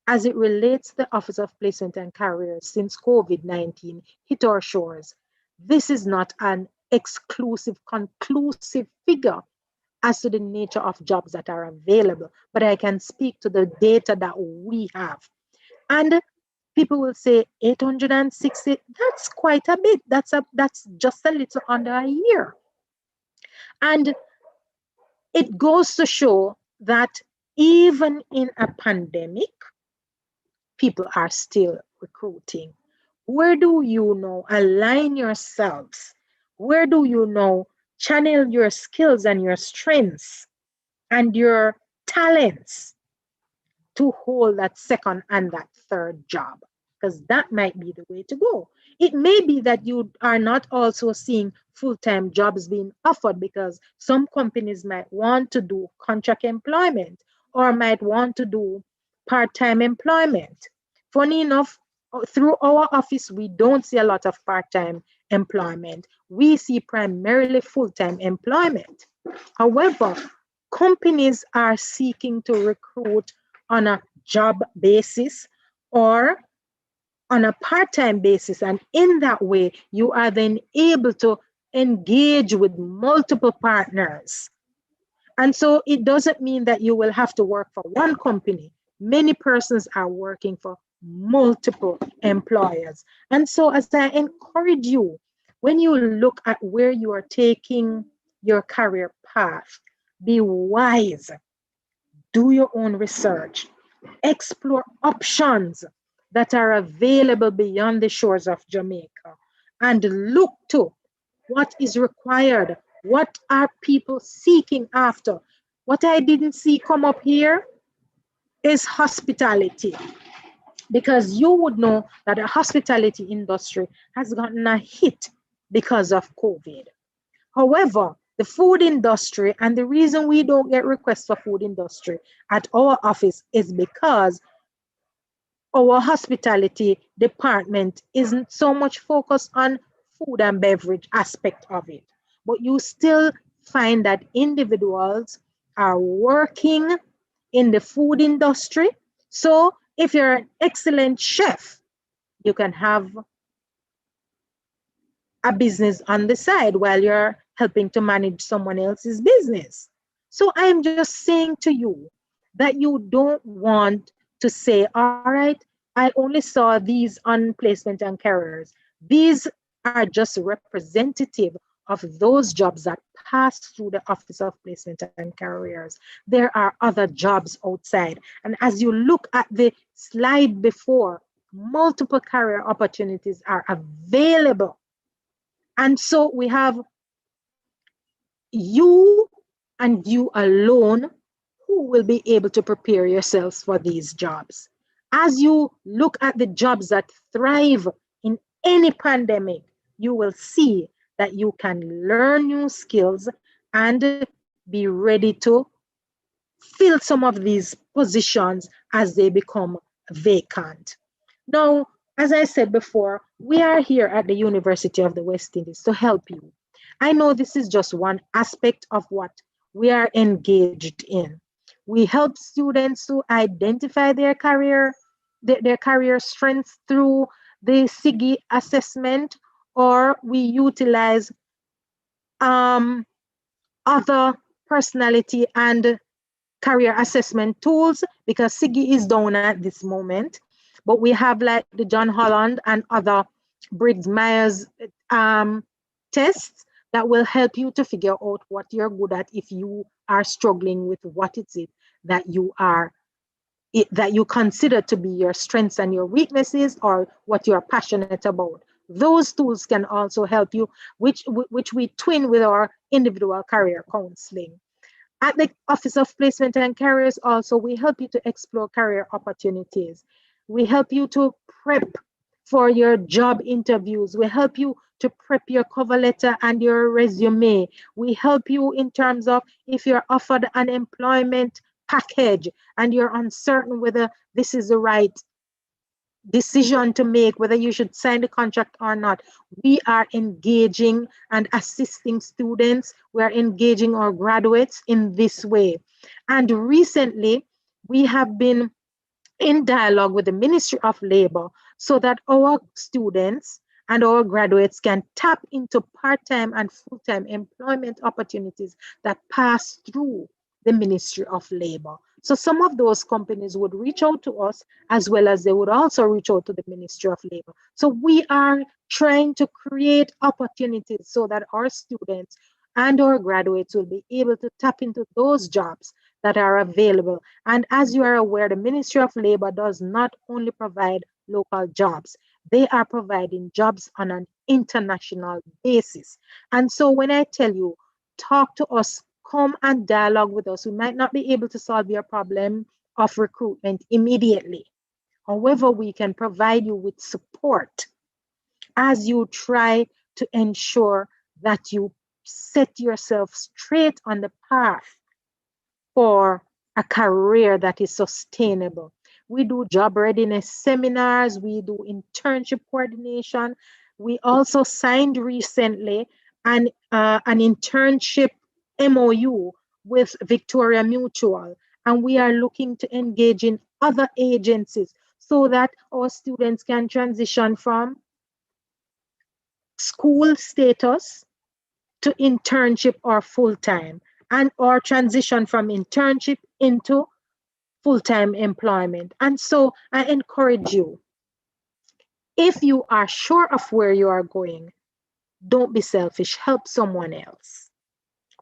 as it relates to the Office of Placement and Careers since COVID-19 hit our shores, this is not an exclusive, conclusive figure as to the nature of jobs that are available, but I can speak to the data that we have. And people will say 860, that's quite a bit. That's just a little under a year. And it goes to show that even in a pandemic, people are still recruiting. Where do you know align yourselves? Where do you know channel your skills and your strengths and your talents to hold that second and that third job? Because that might be the way to go. It may be that you are not also seeing full-time jobs being offered because some companies might want to do contract employment or might want to do part-time employment. Funny enough, through our office, we don't see a lot of part-time employment. We see primarily full-time employment. However, companies are seeking to recruit on a job basis or on a part-time basis. And in that way, you are then able to engage with multiple partners. And so it doesn't mean that you will have to work for one company. Many persons are working for multiple employers. And so as I encourage you, when you look at where you are taking your career path, be wise, do your own research, explore options that are available beyond the shores of Jamaica, and look to what is required. What are people seeking after? What I didn't see come up here is hospitality, because you would know that the hospitality industry has gotten a hit because of COVID. However, the food industry, and the reason we don't get requests for food industry at our office is because our hospitality department isn't so much focused on food and beverage aspect of it. But you still find that individuals are working in the food industry. So if you're an excellent chef, you can have a business on the side while you're helping to manage someone else's business. So I'm just saying to you that you don't want to say, all right, I only saw these on placement and careers. These are just representative of those jobs that pass through the Office of Placement and Careers. There are other jobs outside. And as you look at the slide before, multiple career opportunities are available. And so we have you and you alone who will be able to prepare yourselves for these jobs. As you look at the jobs that thrive in any pandemic, you will see that you can learn new skills and be ready to fill some of these positions as they become vacant. Now, as I said before, we are here at the University of the West Indies to help you. I know this is just one aspect of what we are engaged in. We help students to identify their career strengths through the SIGI assessment, or we utilize other personality and career assessment tools, because SIGI is down at this moment. But we have like the John Holland and other Briggs-Myers tests that will help you to figure out what you're good at if you are struggling with what it's that you consider to be your strengths and your weaknesses, or what you're passionate about. Those tools can also help you, which we twin with our individual career counseling. At the Office of Placement and Careers also, we help you to explore career opportunities. We help you to prep for your job interviews. We help you to prep your cover letter and your resume. We help you in terms of if you're offered an employment package and you're uncertain whether this is the right decision to make, whether you should sign the contract or not. We are engaging and assisting students. We are engaging our graduates in this way. And recently, we have been in dialogue with the Ministry of Labor so that our students and our graduates can tap into part-time and full-time employment opportunities that pass through the Ministry of Labor. So some of those companies would reach out to us, as well as they would also reach out to the Ministry of Labor. So we are trying to create opportunities so that our students and our graduates will be able to tap into those jobs that are available. And as you are aware, the Ministry of Labor does not only provide local jobs, they are providing jobs on an international basis. And so when I tell you, talk to us, come and dialogue with us. We might not be able to solve your problem of recruitment immediately. However, we can provide you with support as you try to ensure that you set yourself straight on the path for a career that is sustainable. We do job readiness seminars. We do internship coordination. We also signed recently an internship MOU with Victoria Mutual, and we are looking to engage in other agencies so that our students can transition from school status to internship or full-time, and or transition from internship into full-time employment. And so I encourage you, if you are sure of where you are going, don't be selfish, help someone else.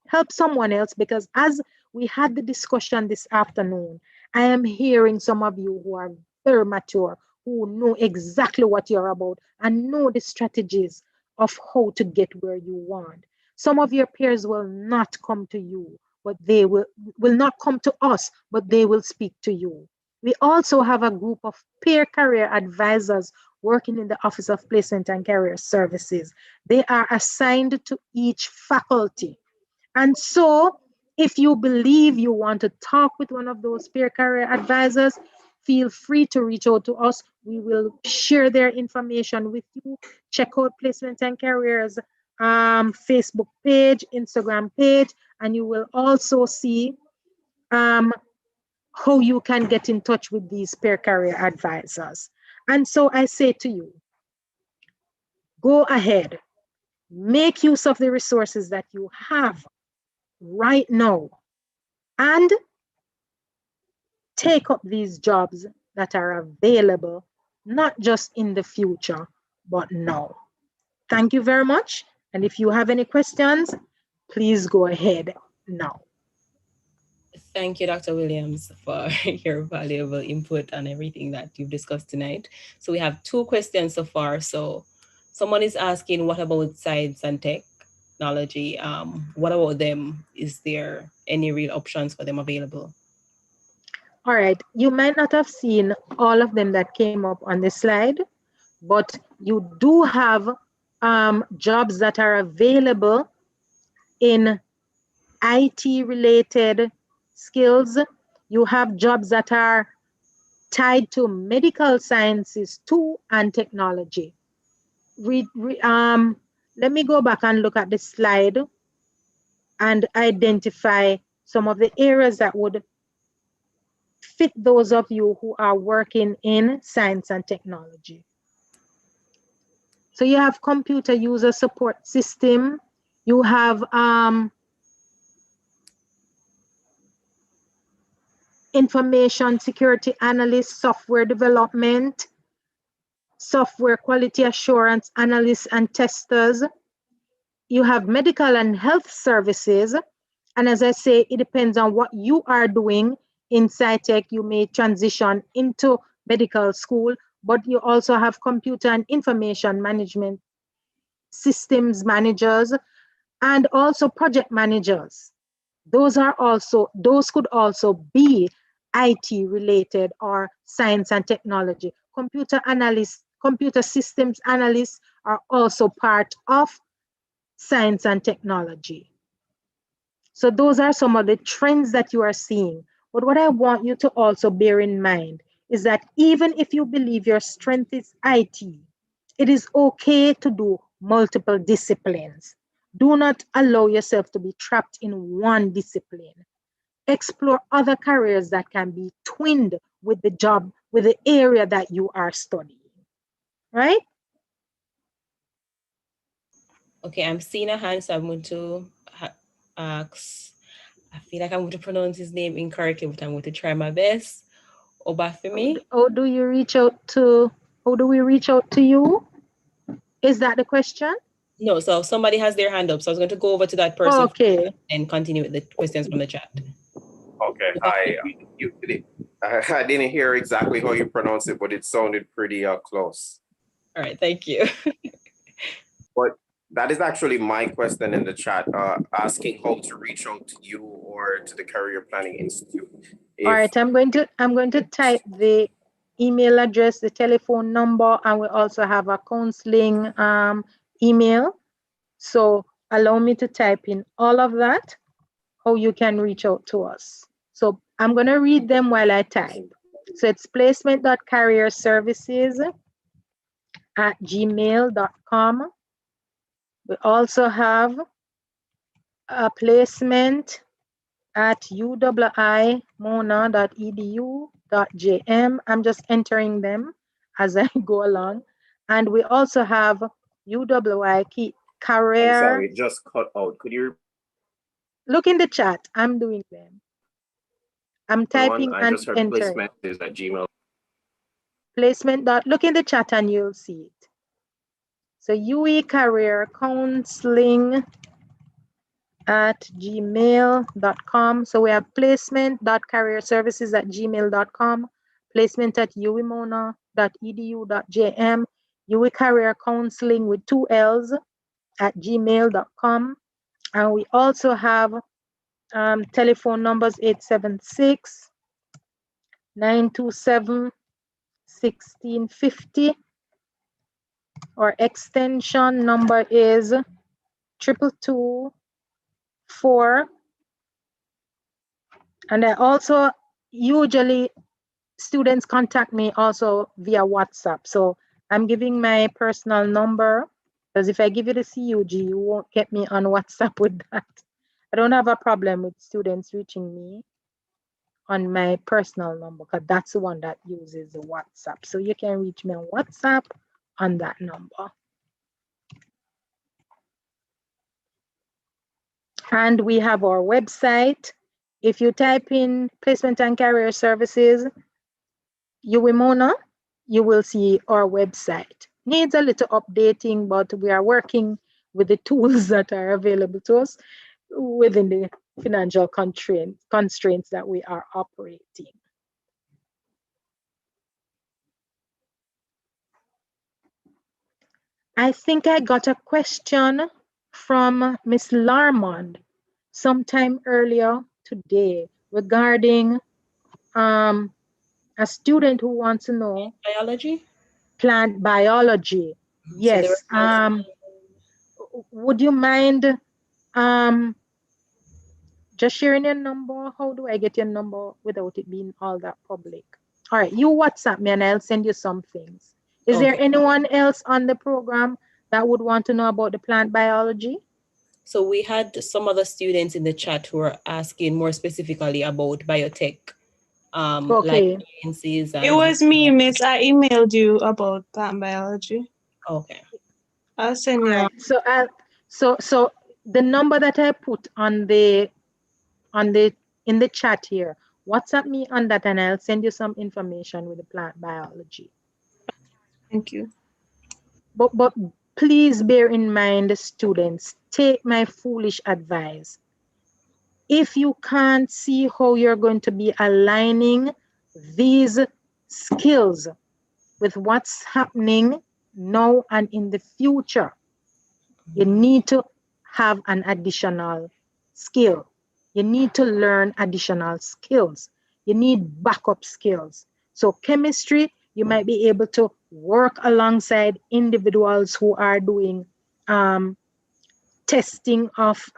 Help someone else, because as we had the discussion this afternoon, I am hearing some of you who are very mature, who know exactly what you're about and know the strategies of how to get where you want. Some of your peers will not come to you, but they will not come to us, but they will speak to you. We also have a group of peer career advisors working in the Office of Placement and Career Services. They are assigned to each faculty. And so if you believe you want to talk with one of those peer career advisors, feel free to reach out to us. We will share their information with you. Check out Placement and Careers Facebook page, Instagram page, and you will also see how you can get in touch with these peer career advisors. And so I say to you, go ahead, make use of the resources that you have right now, and take up these jobs that are available, not just in the future, but now. Thank you very much. And if you have any questions, please go ahead now. Thank you, Dr. Williams, for your valuable input on everything that you've discussed tonight. So we have 2 questions so far. So someone is asking, what about science and technology? What about them? Is there any real options for them available? All right, you might not have seen all of them that came up on the slide, but you do have jobs that are available in IT-related skills. You have jobs that are tied to medical sciences too, and technology. Let me go back and look at the slide and identify some of the areas that would fit those of you who are working in science and technology. So you have computer user support system, you have information security analyst, software development, software quality assurance analysts and testers. You have medical and health services. And as I say, it depends on what you are doing in SciTech. You may transition into medical school, but you also have computer and information management systems managers, and also project managers. Those could also be IT related or science and technology. Computer analysts, computer systems analysts are also part of science and technology. So those are some of the trends that you are seeing. But what I want you to also bear in mind is that even if you believe your strength is IT, it is okay to do multiple disciplines. Do not allow yourself to be trapped in one discipline. Explore other careers that can be twinned with the job, with the area that you are studying, right? Okay, I'm seeing a hand, so I'm going to ask, I feel like I'm going to pronounce his name incorrectly, but I'm going to try my best. Obafemi? How do we reach out to you? Is that the question? No, so somebody has their hand up, so I was going to go over to that person. Okay. And continue with the questions from the chat. Okay, I didn't hear exactly how you pronounce it, but it sounded pretty close. All right, thank you. But that is actually my question in the chat, asking how to reach out to you or to the Career Planning Institute. All right, I'm going to type the email address, the telephone number, and we also have a counseling email. So allow me to type in all of that, how you can reach out to us. So I'm going to read them while I type. So it's placement.careerservices@gmail.com. We also have a placement at uiimona.edu.jm. I'm just entering them as I go along. And we also have UWI career. I'm sorry, it just cut out. Could you look in the chat? I'm doing them. I'm typing I and just heard entering. placement is at Gmail. Placement dot, look in the chat and you'll see it. So UE career counseling at gmail.com. So we have placement.careerservices@gmail.com, placement at uimona.edu.jm, UE career counseling with 2 L's at gmail.com. And we also have telephone numbers 876-927-1650. Our extension number is 222-4. And I also usually students contact me also via WhatsApp. So I'm giving my personal number, because if I give you the CUG, you won't get me on WhatsApp with that. I don't have a problem with students reaching me on my personal number, because that's the one that uses the WhatsApp. So you can reach me on WhatsApp on that number. And we have our website. If you type in Placement and Career Services, UWIMONA, you will see our website. Needs a little updating, but we are working with the tools that are available to us within the financial constraints that we are operating. I think I got a question from Miss Larmond sometime earlier today regarding a student who wants to know biology. Plant biology. Yes. So would you mind just sharing your number? How do I get your number without it being all that public? All right, you WhatsApp me and I'll send you some things. Is there anyone else on the program that would want to know about the plant biology? So we had some other students in the chat who were asking more specifically about biotech. Like sciences. It was me, Miss. I emailed you about plant biology. Okay. I'll send you. Right. So the number that I put on the in the chat here, WhatsApp me on that and I'll send you some information with the plant biology. Thank you. But please bear in mind, students, take my foolish advice. If you can't see how you're going to be aligning these skills with what's happening now and in the future, you need to have an additional skill. You need to learn additional skills. You need backup skills. So chemistry, you might be able to work alongside individuals who are doing testing of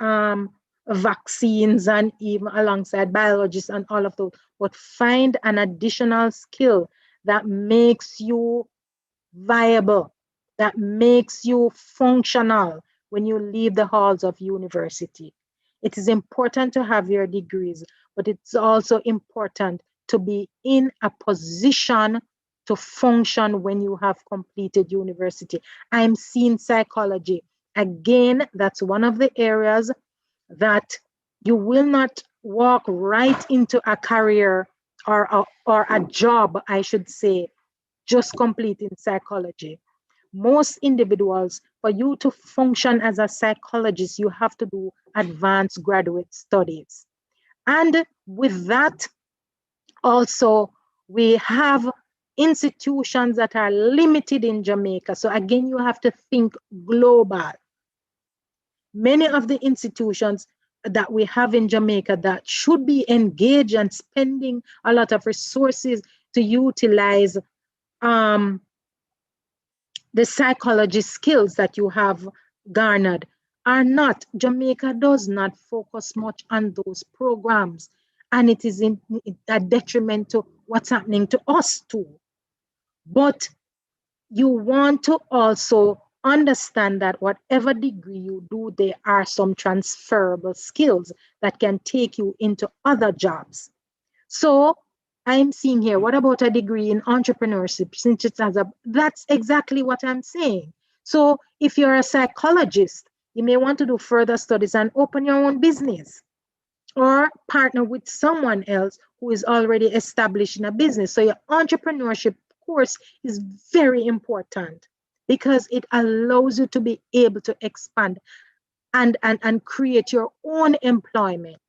vaccines and even alongside biologists and all of those, but find an additional skill that makes you viable, that makes you functional when you leave the halls of university. It is important to have your degrees, but it's also important to be in a position to function when you have completed university. I'm seeing psychology. Again, that's one of the areas that you will not walk right into a career or a job, I should say, just completing psychology. Most individuals, for you to function as a psychologist, you have to do advanced graduate studies. And with that, also, we have institutions that are limited in Jamaica. So again, you have to think global. Many of the institutions that we have in Jamaica that should be engaged and spending a lot of resources to utilize the psychology skills that you have garnered are not. Jamaica does not focus much on those programs, and it is a detriment to what's happening to us too. But you want to also understand that whatever degree you do, there are some transferable skills that can take you into other jobs. So I'm seeing here, what about a degree in entrepreneurship? Since it has that's exactly what I'm saying. So if you're a psychologist, you may want to do further studies and open your own business or partner with someone else who is already established in a business. So your entrepreneurship course is very important because it allows you to be able to expand and create your own employment.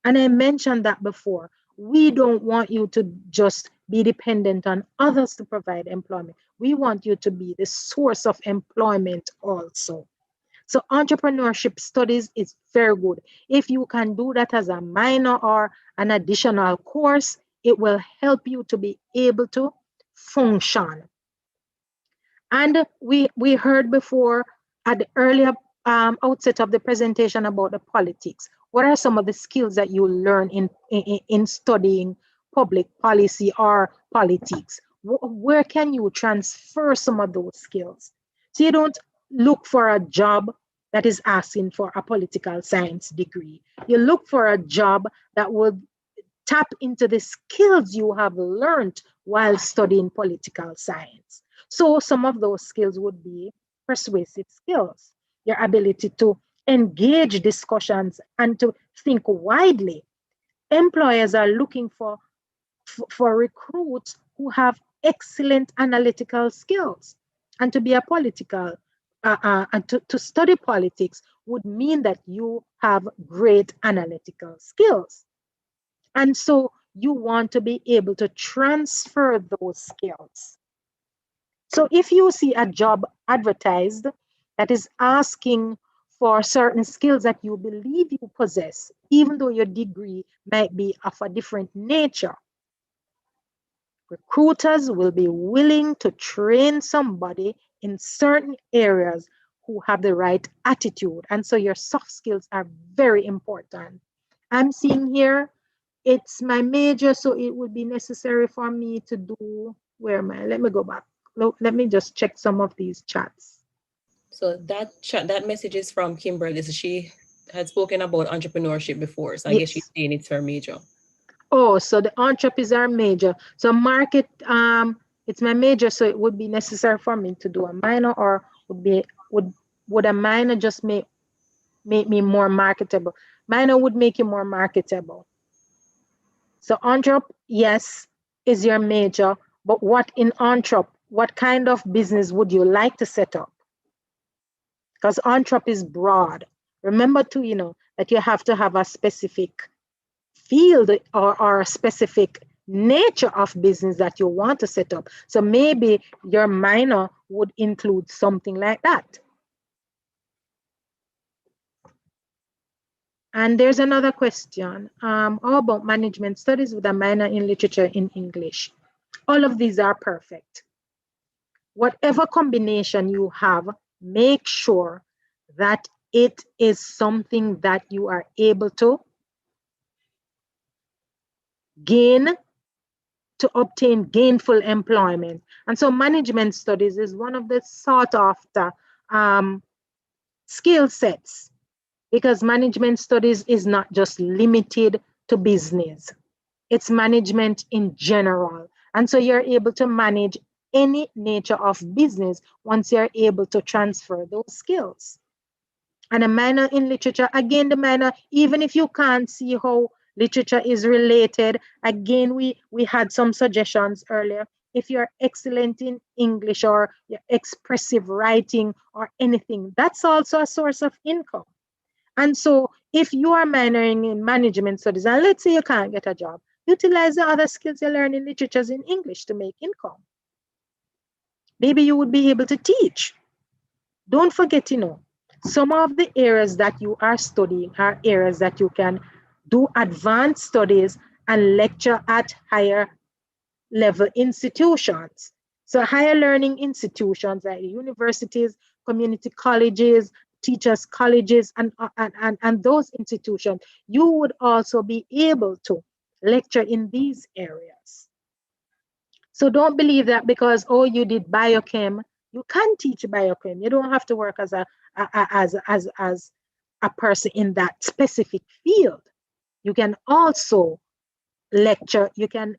And I mentioned that before. We don't want you to just be dependent on others to provide employment. We want you to be the source of employment also. So entrepreneurship studies is very good. If you can do that as a minor or an additional course, it will help you to be able to function. And we heard before at the earlier outset of the presentation about the politics. What are some of the skills that you learn in studying public policy or politics? Where can you transfer some of those skills? So you don't look for a job that is asking for a political science degree. You look for a job that will tap into the skills you have learned while studying political science. So some of those skills would be persuasive skills, your ability to engage discussions and to think widely. Employers are looking for recruits who have excellent analytical skills. And to be a political, and to study politics would mean that you have great analytical skills. And so you want to be able to transfer those skills. So if you see a job advertised that is asking for certain skills that you believe you possess, even though your degree might be of a different nature, recruiters will be willing to train somebody in certain areas who have the right attitude. And so your soft skills are very important. I'm seeing here, it's my major, so it would be necessary for me to do, where am I? Let me go back. Let me just check some of these chats. So that message is from Kimberly. So she had spoken about entrepreneurship before. So I guess she's saying it's her major. Oh, so the entrep is our major. So market, it's my major, so it would be necessary for me to do a minor, or would a minor just make me more marketable? Minor would make you more marketable. So entrep, yes, is your major, but what in entrep, what kind of business would you like to set up? Because entrep is broad. Remember too, that you have to have a specific field or a specific nature of business that you want to set up. So maybe your minor would include something like that. And there's another question. How about management studies with a minor in literature in English? All of these are perfect. Whatever combination you have, make sure that it is something that you are able to obtain gainful employment. And so management studies is one of the sought after skill sets, because management studies is not just limited to business. It's management in general. And so you're able to manage any nature of business once you're able to transfer those skills. And a minor in literature, again, the minor, even if you can't see how literature is related, again, we had some suggestions earlier. If you're excellent in English or expressive writing or anything, that's also a source of income. And so if you are minoring in management studies, and let's say you can't get a job, utilize the other skills you learn in literatures in English to make income. Maybe you would be able to teach. Don't forget, some of the areas that you are studying are areas that you can do advanced studies and lecture at higher level institutions. So higher learning institutions like universities, community colleges, teachers colleges, and those institutions, you would also be able to lecture in these areas. So don't believe that because, oh, you did biochem, you can teach biochem. You don't have to work as a person in that specific field. You can also lecture, you can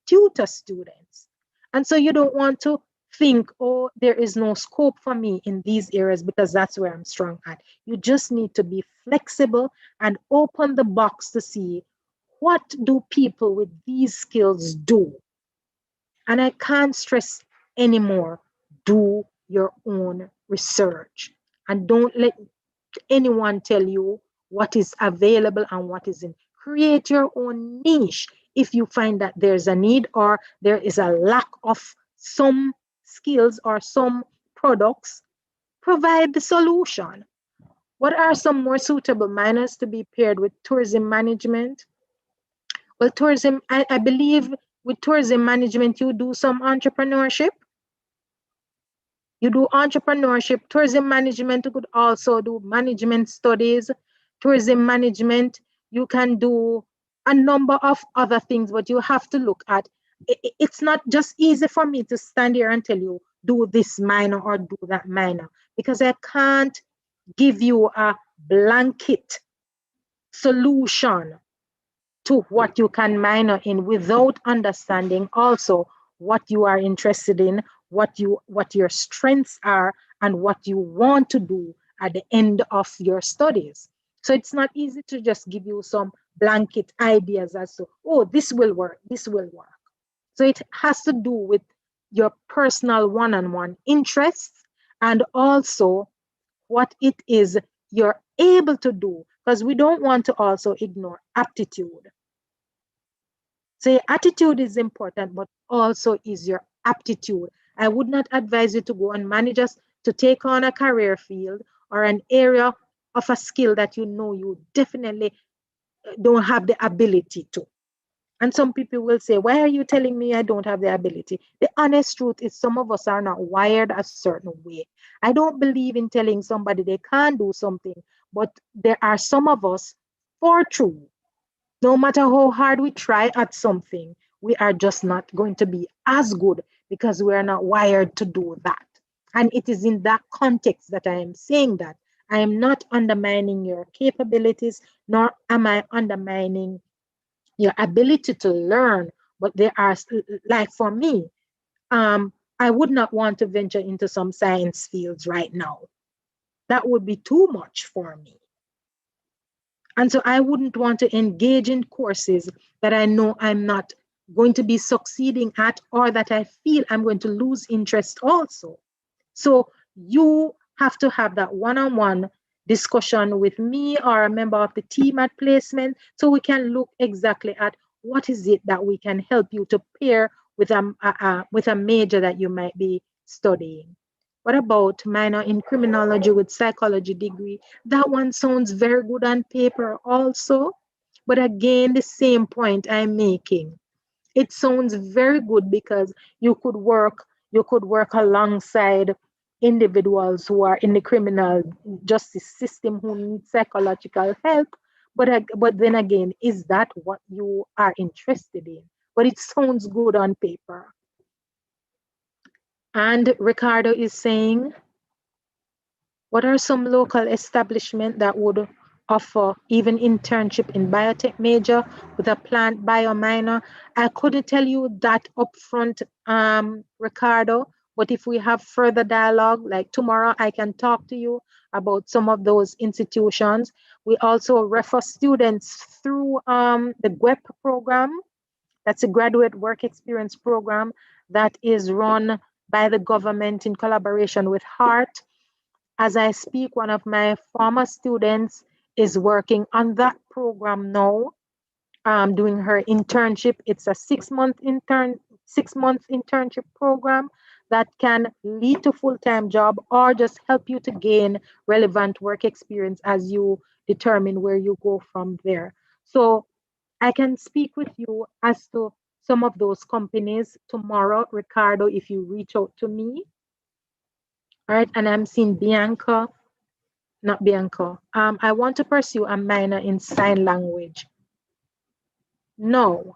tutor students. And so you don't want to think, oh, there is no scope for me in these areas because that's where I'm strong at. You just need to be flexible and open the box to see what do people with these skills do. And I can't stress anymore, do your own research and don't let anyone tell you what is available and what isn't. Create your own niche if you find that there's a need or there is a lack of some skills or some products. Provide the solution. What are some more suitable minors to be paired with tourism management? Well, tourism, I believe with tourism management, you do some entrepreneurship. You do entrepreneurship. Tourism management, you could also do management studies. Tourism management, you can do a number of other things, but you have to look at, it's not just easy for me to stand here and tell you, do this minor or do that minor, because I can't give you a blanket solution to what you can minor in without understanding also what you are interested in, what your strengths are, and what you want to do at the end of your studies. So it's not easy to just give you some blanket ideas as to, oh, this will work, this will work. So it has to do with your personal one-on-one interests and also what it is you're able to do, because we don't want to also ignore aptitude. So your attitude is important, but also is your aptitude. I would not advise you to go and manage us to take on a career field or an area of a skill that you know you definitely don't have the ability to. And some people will say, why are you telling me I don't have the ability? The honest truth is some of us are not wired a certain way. I don't believe in telling somebody they can't do something, but there are some of us, for true, no matter how hard we try at something, we are just not going to be as good because we are not wired to do that. And it is in that context that I am saying that. I am not undermining your capabilities, nor am I undermining your ability to learn. But there are, like for me, I would not want to venture into some science fields right now. That would be too much for me. And so I wouldn't want to engage in courses that I know I'm not going to be succeeding at, or that I feel I'm going to lose interest also. So you have to have that one-on-one discussion with me or a member of the team at placement, so we can look exactly at what is it that we can help you to pair with a major that you might be studying. What about minor in criminology with psychology degree? That one sounds very good on paper also. But again, the same point I'm making. It sounds very good because you could work alongside individuals who are in the criminal justice system who need psychological help. But then again, is that what you are interested in? But it sounds good on paper. And Ricardo is saying, what are some local establishments that would offer even internship in biotech major with a plant bio minor? I couldn't tell you that upfront, Ricardo, but if we have further dialogue, like tomorrow, I can talk to you about some of those institutions. We also refer students through the GWEP program. That's a graduate work experience program that is run by the government in collaboration with HEART. As I speak, one of my former students is working on that program now, doing her internship. It's a 6-month internship program that can lead to full-time job or just help you to gain relevant work experience as you determine where you go from there. So I can speak with you as to some of those companies tomorrow, Ricardo, if you reach out to me. All right, and I'm seeing Bianca, not Bianca. I want to pursue a minor in sign language. No,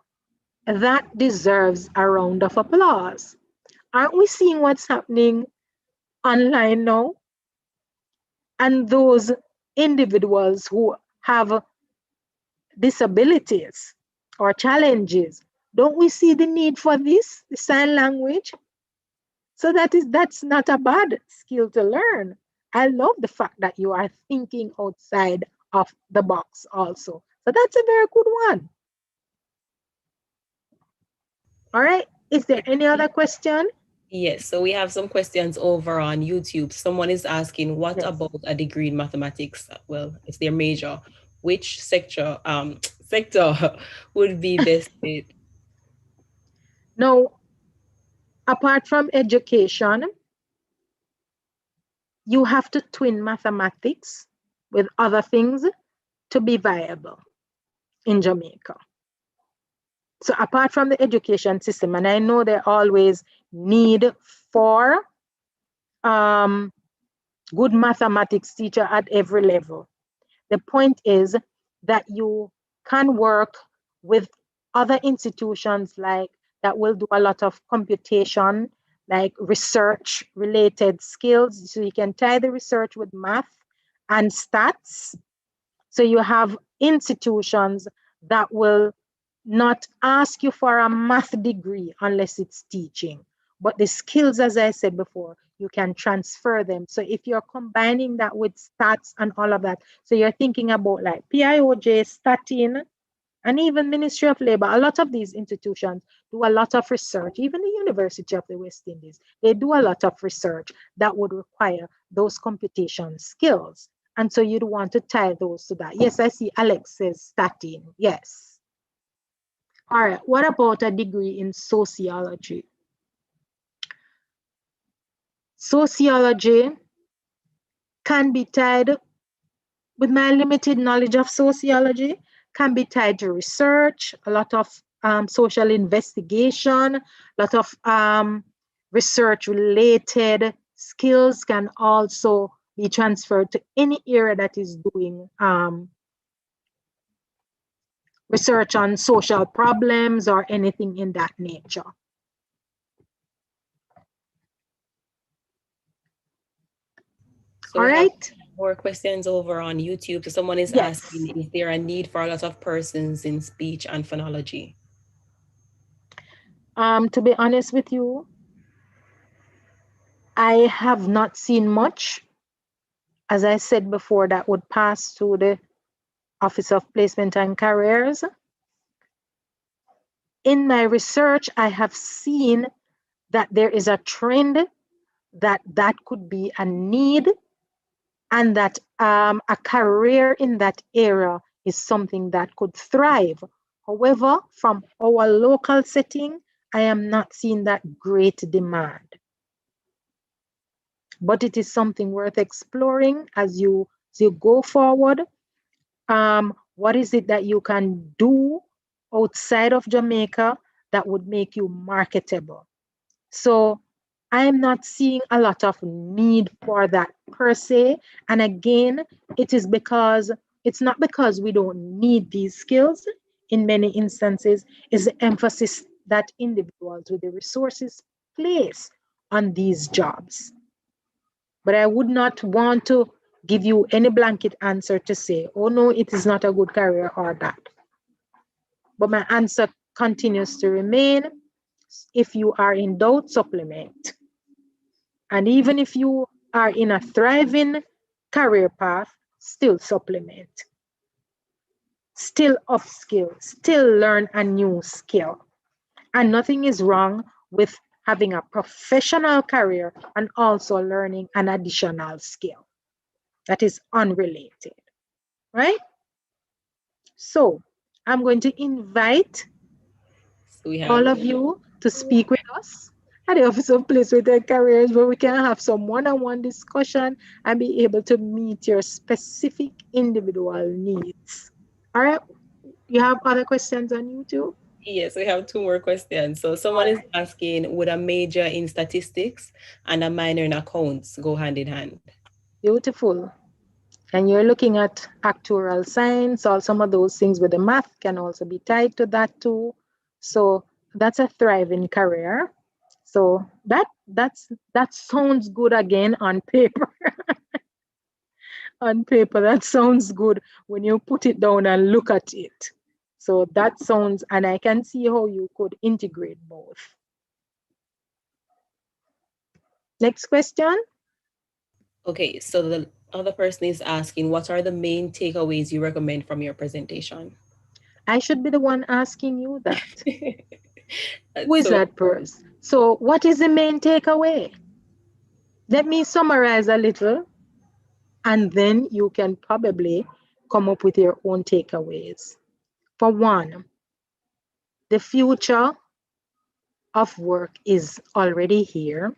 that deserves a round of applause. Aren't we seeing what's happening online now? And those individuals who have disabilities or challenges, don't we see the need for this, the sign language? So that's not a bad skill to learn. I love the fact that you are thinking outside of the box also. So that's a very good one. All right. Is there any other question? Yes, so we have some questions over on YouTube. Someone is asking, what about a degree in mathematics? Well, it's their major. Which sector would be best fit? Now, apart from education, you have to twin mathematics with other things to be viable in Jamaica. So apart from the education system, and I know there always need for good mathematics teacher at every level. The point is that you can work with other institutions like that will do a lot of computation, like research related skills. So you can tie the research with math and stats. So you have institutions that will not ask you for a math degree unless it's teaching. But the skills, as I said before, you can transfer them. So if you're combining that with stats and all of that, so you're thinking about like PIOJ, Statin, and even Ministry of Labor, a lot of these institutions do a lot of research. Even the University of the West Indies, they do a lot of research that would require those computation skills. And so you'd want to tie those to that. Yes, I see Alex says Statin, yes. All right, what about a degree in sociology? Sociology can be tied, with my limited knowledge of sociology, can be tied to research, a lot of social investigation, a lot of research related skills can also be transferred to any area that is doing research on social problems or anything in that nature. So all right. More questions over on YouTube. So someone is asking, is there a need for a lot of persons in speech and phonology? To be honest with you, I have not seen much. As I said before, that would pass through the Office of Placement and Careers. In my research, I have seen that there is a trend that could be a need, and that a career in that area is something that could thrive. However, from our local setting, I am not seeing that great demand. But it is something worth exploring as you go forward. What is it that you can do outside of Jamaica that would make you marketable? So I'm not seeing a lot of need for that per se. And again, it is because it's not because we don't need these skills. In many instances, is the emphasis that individuals with the resources place on these jobs. But I would not want to give you any blanket answer to say, oh no, it is not a good career or that. But my answer continues to remain, if you are in doubt, supplement. And even if you are in a thriving career path, still supplement. Still upskill, still learn a new skill. And nothing is wrong with having a professional career and also learning an additional skill that is unrelated, right? So I'm going to invite all of you to speak with us at the Office of Placement and Careers, where we can have some one-on-one discussion and be able to meet your specific individual needs. All right, you have other questions on YouTube? Yes, we have two more questions. So someone is asking, would a major in statistics and a minor in accounts go hand in hand? Beautiful. And you're looking at actuarial science, or some of those things with the math can also be tied to that too. So that's a thriving career. So that sounds good again on paper. On paper, that sounds good when you put it down and look at it. So that sounds, and I can see how you could integrate both. Next question. Okay, so the other person is asking, what are the main takeaways you recommend from your presentation? I should be the one asking you that. Who is So, that person? So what is the main takeaway? Let me summarize a little, and then you can probably come up with your own takeaways. For one, the future of work is already here.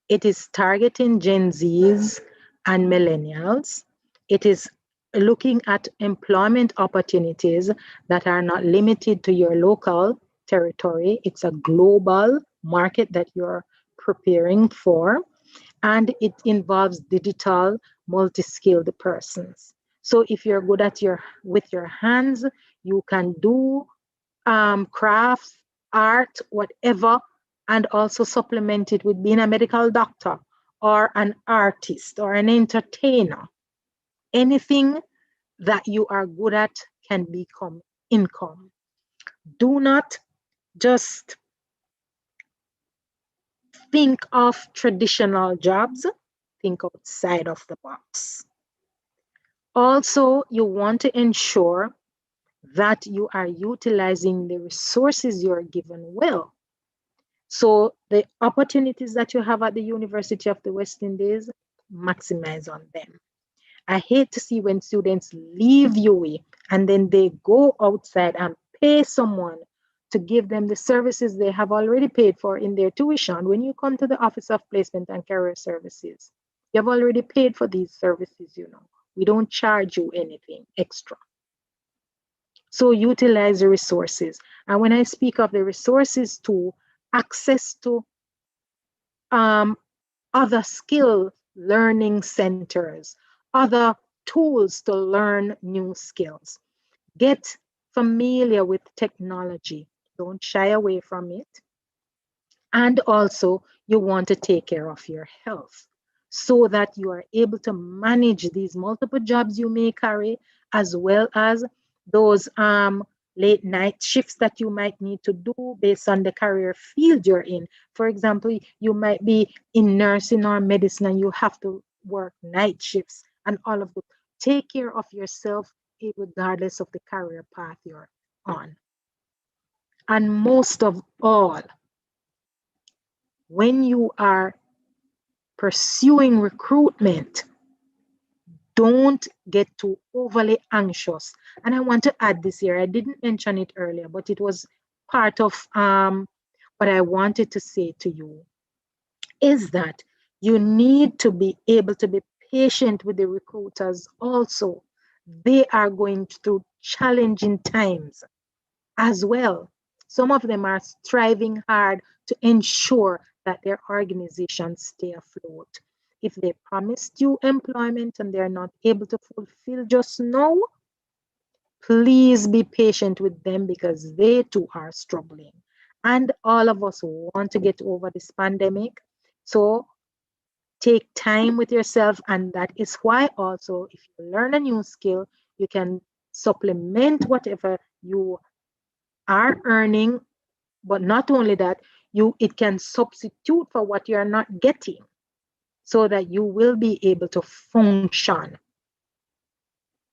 It is targeting Gen Zs and millennials. It is looking at employment opportunities that are not limited to your local territory. It's a global market that you're preparing for, and it involves digital, multi-skilled persons. So if you're good at with your hands, you can do crafts, art, whatever, and also supplement it with being a medical doctor or an artist or an entertainer. Anything that you are good at can become income. Do not just think of traditional jobs, think outside of the box. Also, you want to ensure that you are utilizing the resources you're given well. So the opportunities that you have at the University of the West Indies, maximize on them. I hate to see when students leave UWI and then they go outside and pay someone to give them the services they have already paid for in their tuition. When you come to the Office of Placement and Career Services, you have already paid for these services, you know. We don't charge you anything extra. So utilize the resources. And when I speak of the resources too, access to other skill learning centers, other tools to learn new skills. Get familiar with technology. Don't shy away from it. And also, you want to take care of your health so that you are able to manage these multiple jobs you may carry, as well as those late night shifts that you might need to do based on the career field you're in. For example, you might be in nursing or medicine and you have to work night shifts and all of that. Take care of yourself regardless of the career path you're on. And most of all, when you are pursuing recruitment, don't get too overly anxious. And I want to add this here. I didn't mention it earlier, but it was part of what I wanted to say to you, is that you need to be able to be patient with the recruiters also. They are going through challenging times as well. Some of them are striving hard to ensure that their organizations stay afloat. If they promised you employment and they're not able to fulfill just now, please be patient with them because they too are struggling. And all of us want to get over this pandemic. So take time with yourself. And that is why also, if you learn a new skill, you can supplement whatever you are earning, but not only that, it can substitute for what you're not getting so that you will be able to function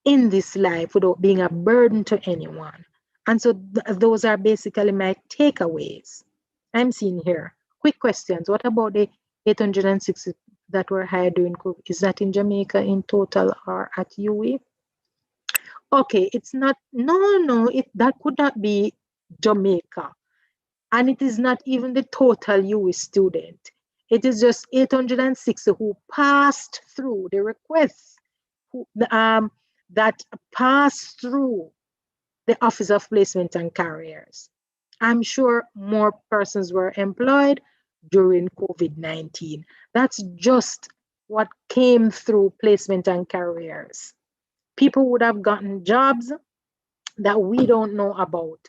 in this life without being a burden to anyone. And so those are basically my takeaways. I'm seeing here. Quick questions. What about the 860 that were hired during COVID? Is that in Jamaica in total or at UWI? Okay, it's not, no, that could not be Jamaica. And it is not even the total UWI student. It is just 860 who passed through the requests, that passed through the Office of Placement and Careers. I'm sure more persons were employed during COVID-19. That's just what came through Placement and Careers. People would have gotten jobs that we don't know about.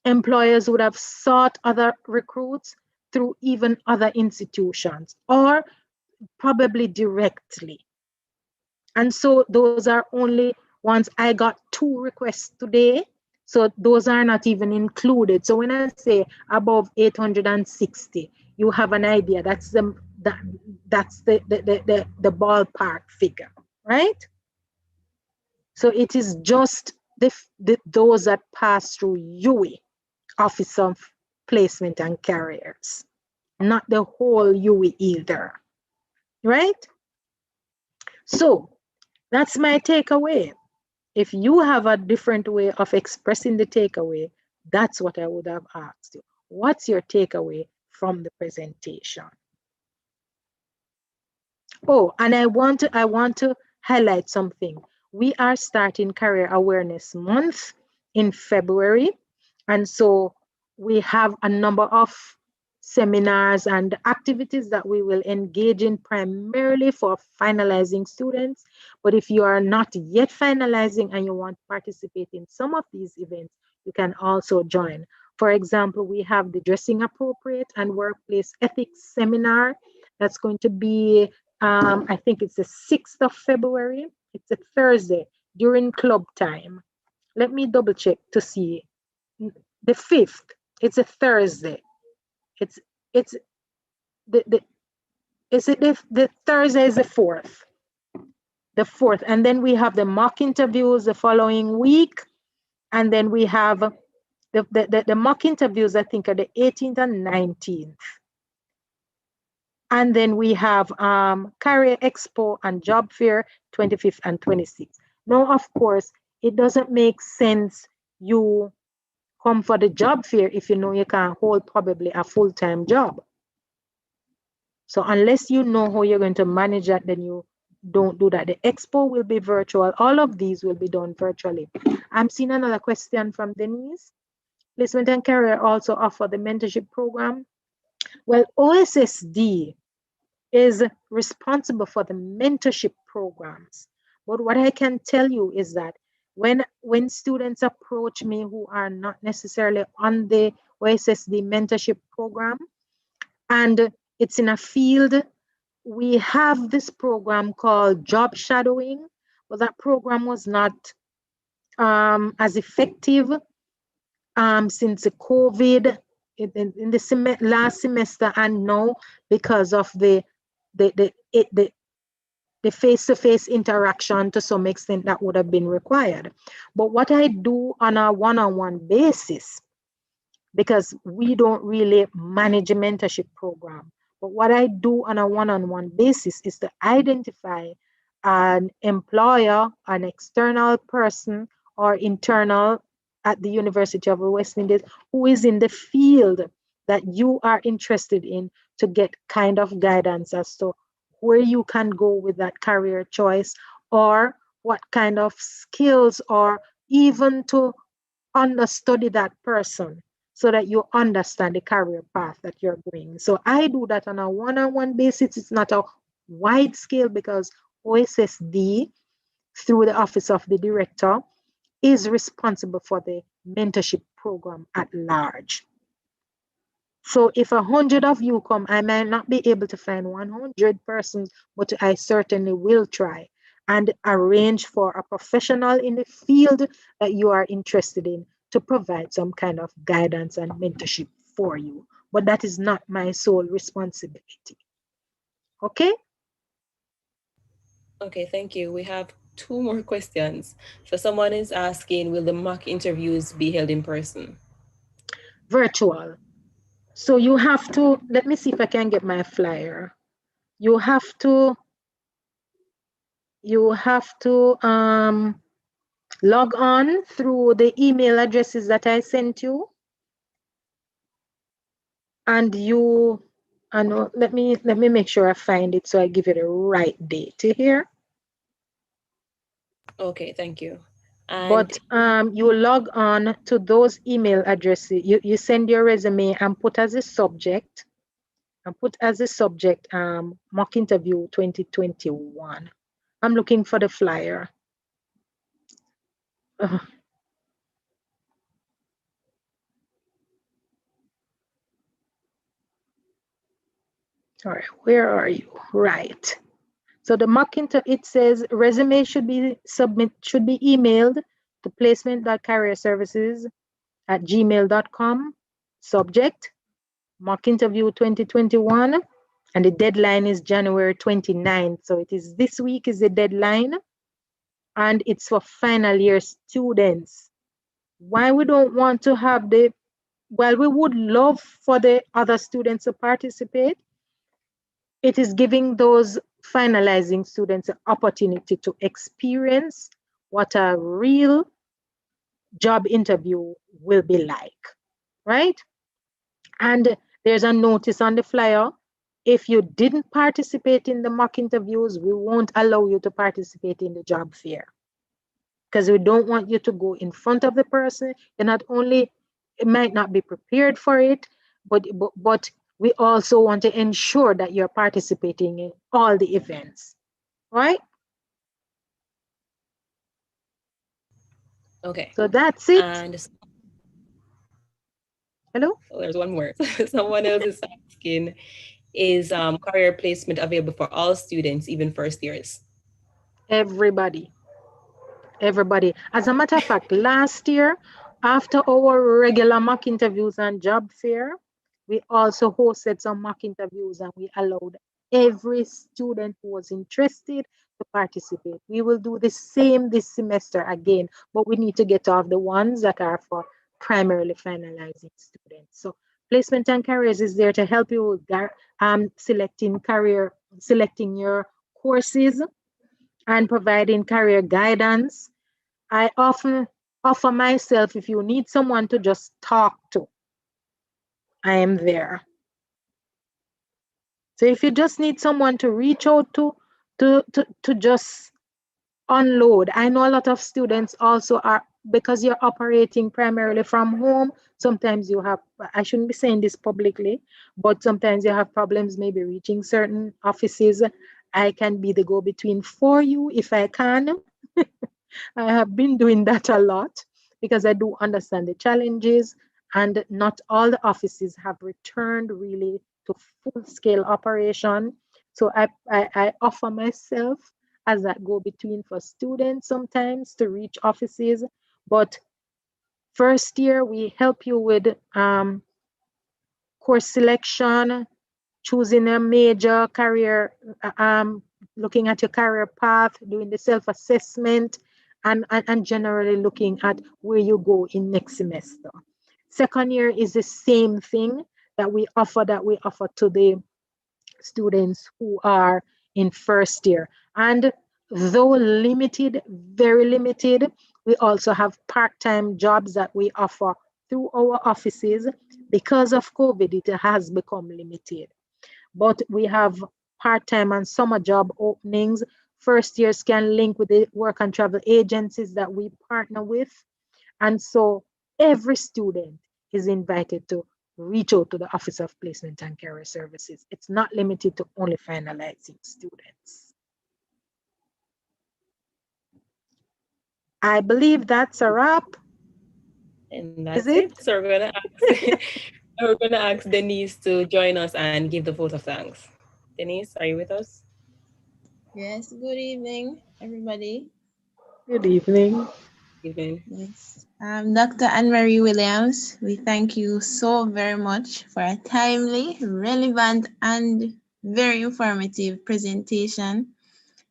employers would have sought other recruits through even other institutions or probably directly. And so those are only ones. I got 2 requests today. So those are not even included. So when I say above 860, you have an idea. That's the ballpark figure, right? So it is just those that pass through UWI, Office of Placement and Careers, not the whole UWI either, right? So that's my takeaway. If you have a different way of expressing the takeaway, that's what I would have asked you. What's your takeaway from the presentation? Oh, and I want to highlight something. We are starting Career Awareness Month in February. And so we have a number of seminars and activities that we will engage in primarily for finalizing students. But if you are not yet finalizing and you want to participate in some of these events, you can also join. For example, we have the Dressing Appropriate and Workplace Ethics Seminar. That's going to be, I think it's the 6th of February. It's a Thursday during club time. Let me double check to see. The 5th, it's a Thursday. It's the Thursday is the 4th. The 4th. And then we have the mock interviews the following week. And then we have the mock interviews, I think, are the 18th and 19th. And then we have Career Expo and Job Fair, 25th and 26th. Now, of course, it doesn't make sense you come for the job fair if you know you can't hold probably a full-time job. So unless you know how you're going to manage that, then you don't do that. The expo will be virtual. All of these will be done virtually. I'm seeing another question from Denise. Placement and Career also offer the mentorship program. Well, OSSD is responsible for the mentorship programs. But what I can tell you is that when students approach me who are not necessarily on the OSSD mentorship program, and it's in a field, we have this program called job shadowing, but that program was not as effective since the COVID in the last semester, and now because of the face-to-face interaction, to some extent that would have been required. But what I do on a one-on-one basis, because we don't really manage a mentorship program, but what I do on a one-on-one basis is to identify an employer, an external person or internal at the University of the West Indies who is in the field that you are interested in, to get kind of guidance as to where you can go with that career choice, or what kind of skills, or even to understudy that person so that you understand the career path that you're going. So I do that on a one-on-one basis. It's not a wide scale because OSSD, through the Office of the Director, is responsible for the mentorship program at large. So if 100 of you come, I might not be able to find 100 persons, but I certainly will try and arrange for a professional in the field that you are interested in to provide some kind of guidance and mentorship for you. But that is not my sole responsibility. Okay? Okay, thank you. We have 2 more questions. So someone is asking, will the mock interviews be held in person? Virtual. So you have to, let me see if I can get my flyer. You have to log on through the email addresses that I sent you. And let me make sure I find it so I give you the right date here. Okay, thank you. But you log on to those email addresses. You send your resume and put as a subject, mock interview 2021. I'm looking for the flyer. All right, where are you? Right. So the mock interview, it says resume should be emailed to placement.careerservices@gmail.com. Subject, mock interview 2021, and the deadline is January 29th. So it is this week is the deadline, and it's for final year students. Why we don't want to have we would love for the other students to participate. It is giving those finalizing students an opportunity to experience what a real job interview will be like, right? And there's a notice on the flyer. If you didn't participate in the mock interviews, we won't allow you to participate in the job fair, because we don't want you to go in front of the person. You're not only, it might not be prepared for it, but we also want to ensure that you're participating in all the events, right? Okay. So that's it. And Hello? oh, there's one more. Someone else is asking, is career placement available for all students, even first years? Everybody. As a matter of fact, last year, after our regular mock interviews and job fair, we also hosted some mock interviews, and we allowed every student who was interested to participate. We will do the same this semester again, but we need to get off the ones that are for primarily finalizing students. So Placement and Careers is there to help you with selecting your courses and providing career guidance. I often offer myself, if you need someone to just talk to, I am there. So if you just need someone to reach out to just unload. I know a lot of students also are, because you're operating primarily from home, sometimes you have, I shouldn't be saying this publicly, but sometimes you have problems maybe reaching certain offices. I can be the go-between for you if I can. I have been doing that a lot because I do understand the challenges, and not all the offices have returned really to full-scale operation. So I offer myself as that go-between for students sometimes to reach offices. But first year, we help you with course selection, choosing a major career, looking at your career path, doing the self-assessment, and generally looking at where you go in next semester. Second year is the same thing that we offer to the students who are in first year. And though limited, very limited, we also have part-time jobs that we offer through our offices. Because of COVID, it has become limited. But we have part-time and summer job openings. First years can link with the work and travel agencies that we partner with. And so every student is invited to reach out to the Office of Placement and Career Services. It's not limited to only finalizing students. I believe that's a wrap. And that's it. So we're gonna ask Denise to join us and give the vote of thanks. Denise, are you with us? Yes, good evening, everybody. Good evening. Evening. Yes. Dr. Anne-Marie Williams, we thank you so very much for a timely, relevant, and very informative presentation.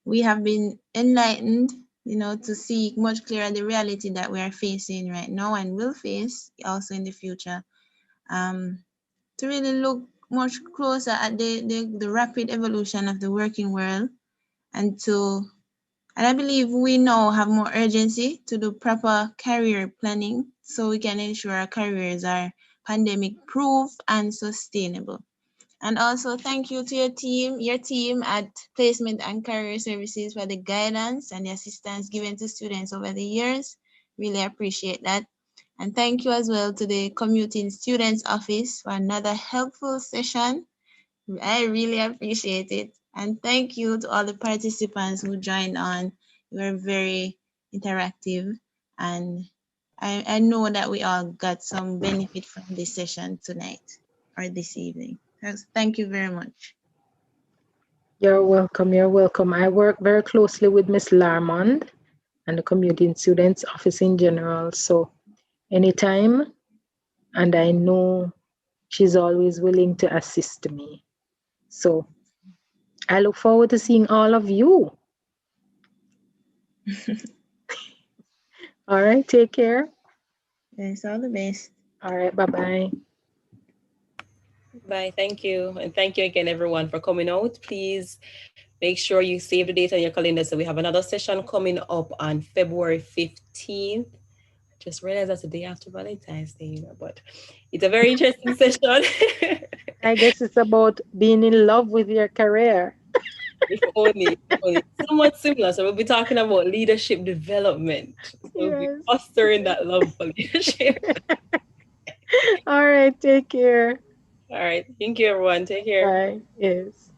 We have been enlightened, to see much clearer the reality that we are facing right now and will face also in the future. To really look much closer at the rapid evolution of the working world, and I believe we now have more urgency to do proper career planning so we can ensure our careers are pandemic proof and sustainable. And also thank you to your team at Placement and Career Services for the guidance and the assistance given to students over the years. Really appreciate that. And thank you as well to the Commuting Students Office for another helpful session. I really appreciate it. And thank you to all the participants who joined on. You were very interactive, and I know that we all got some benefit from this session tonight or this evening. Thank you very much. You're welcome. You're welcome. I work very closely with Miss Larmond and the Community and Students Office in general. So anytime, and I know she's always willing to assist me. So I look forward to seeing all of you. All right, take care. Yes, all the best. All right, bye-bye. Bye. Thank you. And thank you again, everyone, for coming out. Please make sure you save the date on your calendar. So we have another session coming up on February 15th. Just realized that's the day after Valentine's Day, but it's a very interesting session. I guess it's about being in love with your career. If only somewhat similar. So we'll be talking about leadership development. So we'll be fostering that love for leadership. All right, take care. All right. Thank you, everyone. Take care. Bye. Yes.